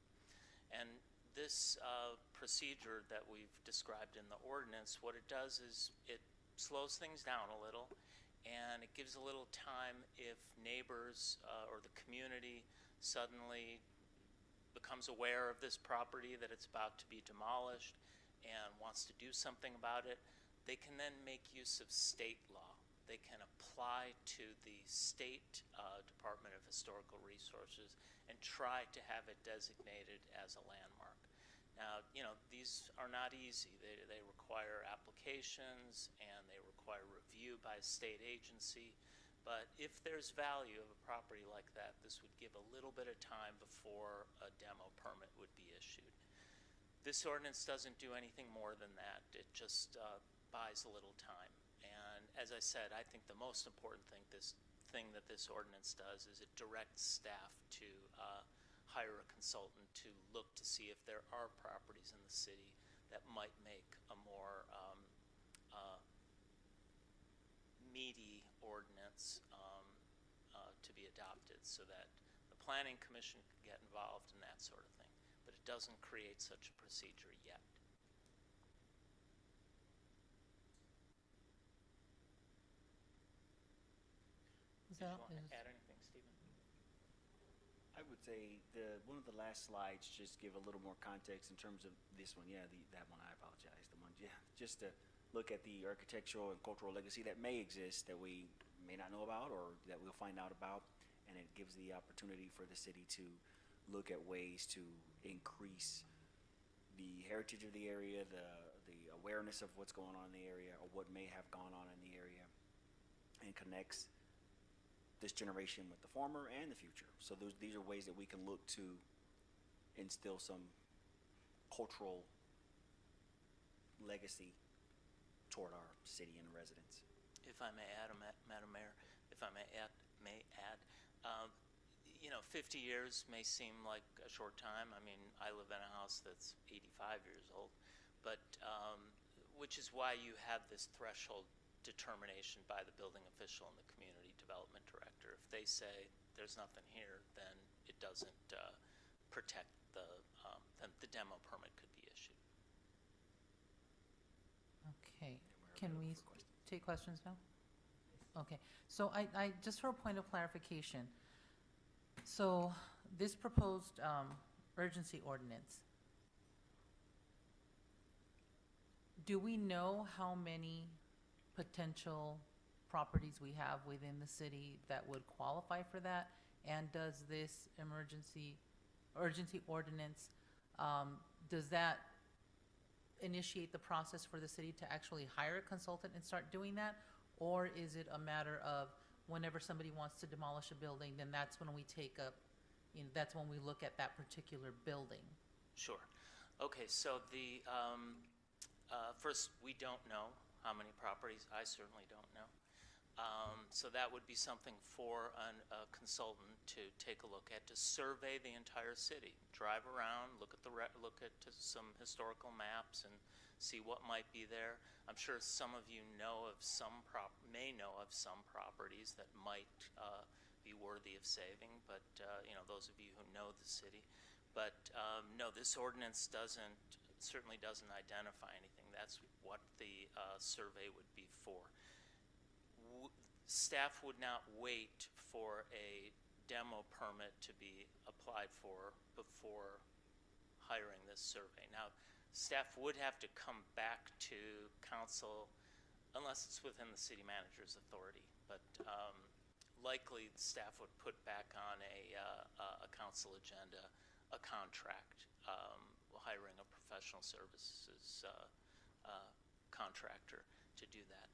And this procedure that we've described in the ordinance, what it does is it slows things down a little, and it gives a little time if neighbors or the community suddenly becomes aware of this property, that it's about to be demolished, and wants to do something about it. They can then make use of state law. They can apply to the state Department of Historical Resources and try to have it designated as a landmark. Now, these are not easy. They require applications, and they require review by a state agency. But if there's value of a property like that, this would give a little bit of time before a demo permit would be issued. This ordinance doesn't do anything more than that. It just buys a little time. And as I said, I think the most important thing that this ordinance does is it directs staff to hire a consultant to look to see if there are properties in the city that might make a more meaty ordinance be adopted so that the Planning Commission can get involved and that sort of thing. But it doesn't create such a procedure yet. Is Did you that- want to is- add anything, Stephen? I would say one of the last slides just give a little more context in terms of this one. Yeah, that one, I apologize. The one, yeah, just to look at the architectural and cultural legacy that may exist that we may not know about or that we'll find out about. And it gives the opportunity for the city to look at ways to increase the heritage of the area, the awareness of what's going on in the area or what may have gone on in the area, and connects this generation with the former and the future. So these are ways that we can look to instill some cultural legacy toward our city and residents. If I may add, Madam Mayor, if I may add, you know, 50 years may seem like a short time. I mean, I live in a house that's 85 years old, but which is why you have this threshold determination by the building official and the community development director. If they say there's nothing here, then it doesn't protect then the demo permit could be issued. Okay, can we take questions now? Okay, so I just for a point of clarification, so this proposed urgency ordinance, do we know how many potential properties we have within the city that would qualify for that? And does this urgency ordinance, does that initiate the process for the city to actually hire a consultant and start doing that? Or is it a matter of whenever somebody wants to demolish a building, then that's when we take up, you know, that's when we look at that particular building? Sure. Okay, so the first, we don't know how many properties. I certainly don't know. So that would be something for a consultant to take a look at, to survey the entire city, drive around, look at some historical maps and see what might be there. I'm sure some of you know of may know of some properties that might be worthy of saving, but you know, those of you who know the city. But no, this ordinance certainly doesn't identify anything. That's what the survey would be for. Staff would not wait for a demo permit to be applied for before hiring this survey. Now, staff would have to come back to council unless it's within the city manager's authority, but likely staff would put back on a council agenda a contract hiring a professional services contractor to do that.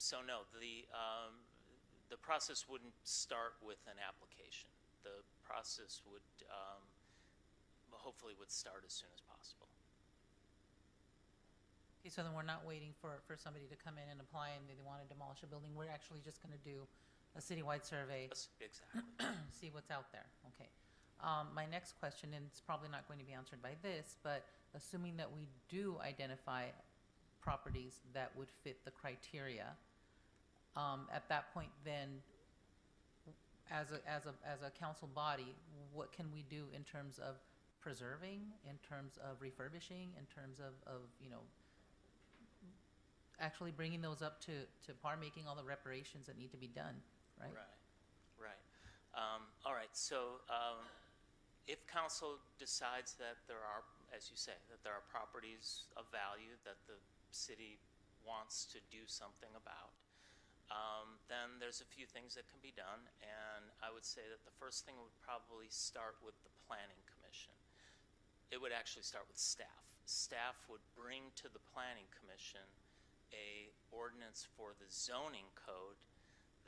So no, the process wouldn't start with an application. The process would hopefully would start as soon as possible. Okay, so then we're not waiting for somebody to come in and apply and they want to demolish a building. We're actually just going to do a citywide survey. Yes, exactly. See what's out there. Okay. My next question, and it's probably not going to be answered by this, but assuming that we do identify properties that would fit the criteria, at that point then, as a council body, what can we do in terms of preserving, in terms of refurbishing, in terms of you know, actually bringing those up to par, making all the reparations that need to be done, right? Right. All right, so if council decides that there are, as you say, that there are properties of value that the city wants to do something about, then there's a few things that can be done, and I would say that the first thing would probably start with the Planning Commission. It would actually start with staff. Staff would bring to the Planning Commission a ordinance for the zoning code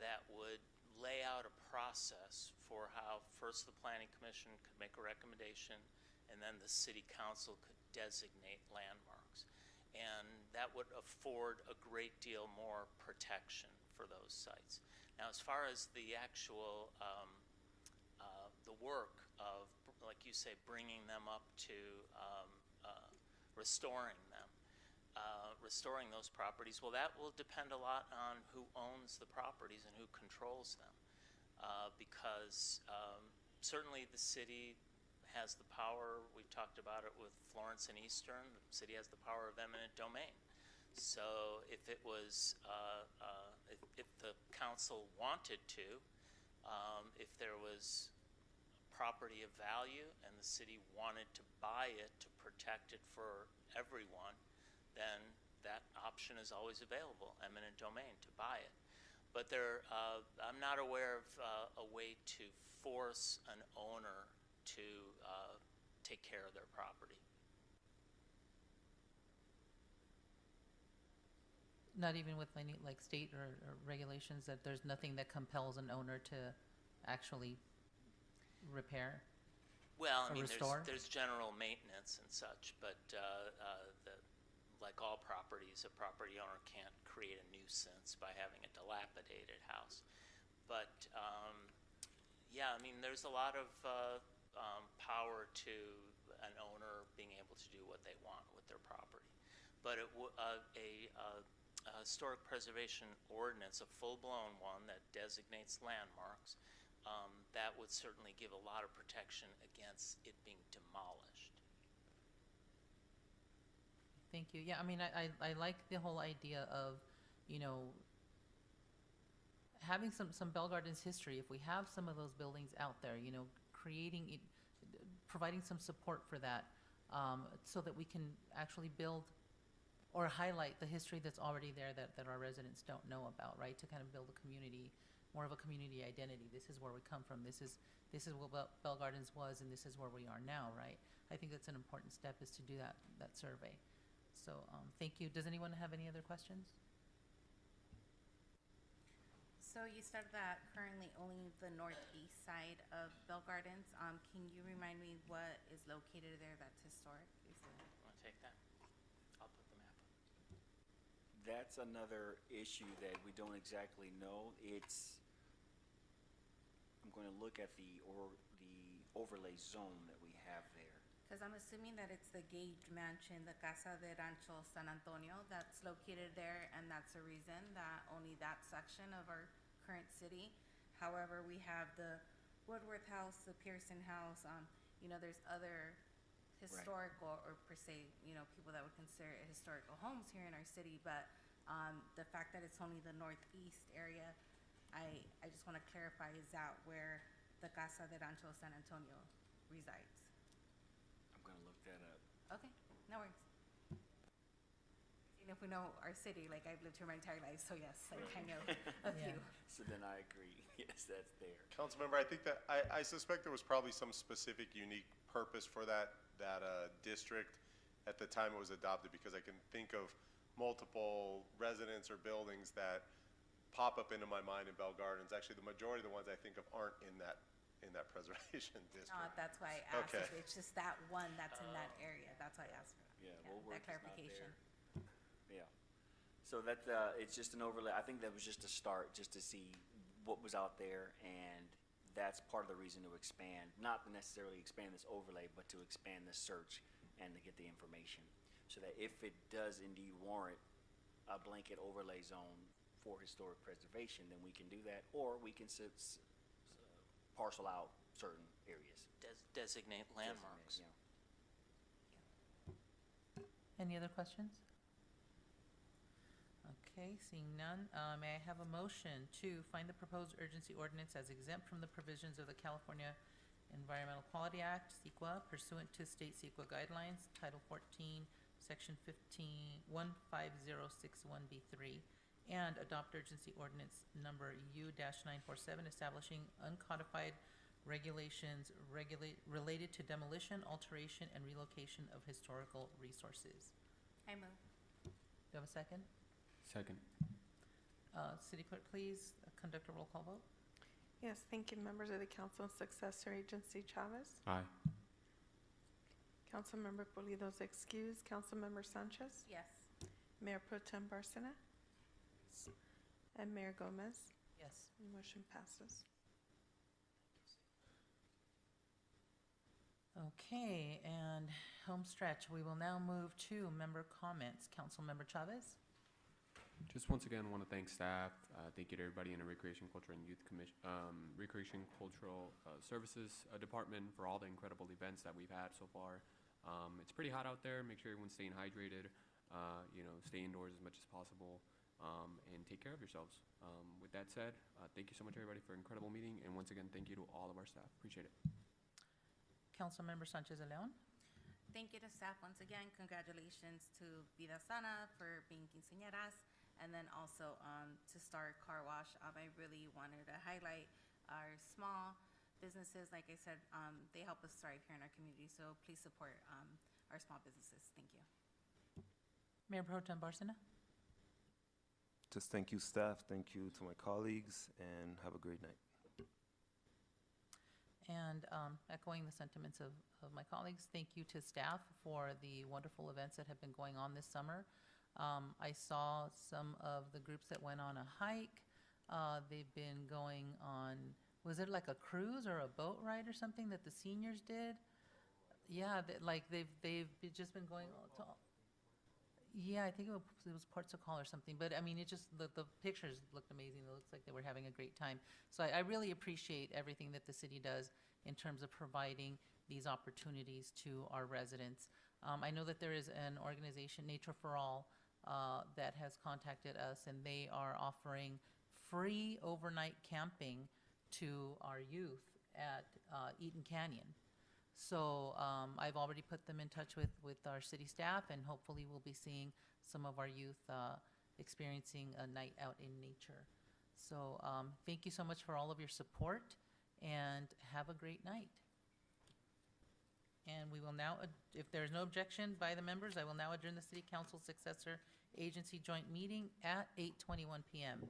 that would lay out a process for how first the Planning Commission could make a recommendation and then the City Council could designate landmarks. And that would afford a great deal more protection for those sites. Now, as far as the actual, the work of, like you say, bringing them up to restoring them, restoring those properties, well, that will depend a lot on who owns the properties and who controls them. because certainly the city has the power. We've talked about it with Florence and Eastern. The city has the power of eminent domain. So if it was, if the council wanted to, if there was property of value and the city wanted to buy it to protect it for everyone, then that option is always available, eminent domain, to buy it. But I'm not aware of a way to force an owner to take care of their property. Not even with any, like, state or regulations, that there's nothing that compels an owner to actually repair? Well, I or mean, restore? there's general maintenance and such, but like all properties, a property owner can't create a nuisance by having a dilapidated house. But yeah, I mean, there's a lot of power to an owner being able to do what they want with their property. But a historic preservation ordinance, a full-blown one that designates landmarks, that would certainly give a lot of protection against it being demolished. Thank you. Yeah, I mean, I like the whole idea of, you know, having some Bell Gardens history. If we have some of those buildings out there, you know, creating it, providing some support for that, so that we can actually build or highlight the history that's already there that our residents don't know about, right? To kind of build a community, more of a community identity. This is where we come from. This is what Bell Gardens was, and this is where we are now, right? I think that's an important step, is to do that survey. So thank you. Does anyone have any other questions? So you said that currently only the northeast side of Bell Gardens. Can you remind me what is located there that's historic? Want to take that? I'll put the map up. That's another issue that we don't exactly know. I'm going to look at the overlay zone that we have there. Because I'm assuming that it's the Gage Mansion, the Casa de Rancho San Antonio, that's located there, and that's the reason that only that section of our current city. However, we have the Woodworth House, the Pearson House, you know, there's other historical or per se, you know, people that would consider it historical homes here in our city, but the fact that it's only the northeast area, I just want to clarify, is that where the Casa de Rancho San Antonio resides? I'm going to look that up. Okay, no worries. If we know our city, like, I've lived here my entire life, so yes, I know a few. So then I agree. Yes, that's there. Councilmember, I think that, I suspect there was probably some specific unique purpose for that district at the time it was adopted, because I can think of multiple residents or buildings that pop up into my mind in Bell Gardens. Actually, the majority of the ones I think of aren't in that preservation district. That's why I asked. Okay. If it's just that one that's in that area. That's why I asked for that. Yeah, Yeah, Woolworth that is not clarification. there. Yeah. So that, it's just an overlay. I think that was just a start, just to see what was out there, and that's part of the reason to expand, not to necessarily expand this overlay, but to expand the search and to get the information. So that if it does indeed warrant a blanket overlay zone for historic preservation, then we can do that, or we can parcel out certain areas. Designate landmarks. Any other questions? Okay, seeing none, may I have a motion to find the proposed urgency ordinance as exempt from the provisions of the California Environmental Quality Act, CEQA, pursuant to state CEQA guidelines, Title 14, Section 15061B3, and adopt urgency ordinance number U-947, establishing uncodified regulations related to demolition, alteration, and relocation of historical resources. I move. Do you have a second? Second. City Clerk, please conduct a roll call vote. Yes, thank you, members of the council. Successor Agency Chavez. Aye. Councilmember Pulido's excused. Councilmember Sanchez. Yes. Mayor Pro Tem Barcena. And Mayor Gomez. Yes. Motion passes. Okay, and home stretch. We will now move to member comments. Councilmember Chavez. Just once again, want to thank staff. Thank you to everybody in the Recreation, Cultural, and Youth Commission, Recreation, Cultural Services Department for all the incredible events that we've had so far. It's pretty hot out there. Make sure everyone's staying hydrated. Stay indoors as much as possible, and take care of yourselves. With that said, thank you so much, everybody, for an incredible meeting. And once again, thank you to all of our staff. Appreciate it. Councilmember Sanchez Leon. Thank you to staff once again. Congratulations to Vida Sana for being quinceañeras, and then also to Star Car Wash. I really wanted to highlight our small businesses. Like I said, they help us thrive here in our community, so please support our small businesses. Thank you. Mayor Pro Tem Barcena. Just thank you, staff. Thank you to my colleagues, and have a great night. And echoing the sentiments of my colleagues, thank you to staff for the wonderful events that have been going on this summer. I saw some of the groups that went on a hike. They've been going on, was it like a cruise or a boat ride or something that the seniors did? Yeah, they've just been going to, yeah, I think it was Ports of Call or something, but I mean, it just, the pictures looked amazing. It looks like they were having a great time. So I really appreciate everything that the city does in terms of providing these opportunities to our residents. I know that there is an organization, Nature for All, that has contacted us, and they are offering free overnight camping to our youth at Eaton Canyon. So I've already put them in touch with our city staff, and hopefully we'll be seeing some of our youth experiencing a night out in nature. So thank you so much for all of your support, and have a great night. And we will now, if there's no objection by the members, I will now adjourn the City Council Successor Agency Joint Meeting at 8:21 p.m.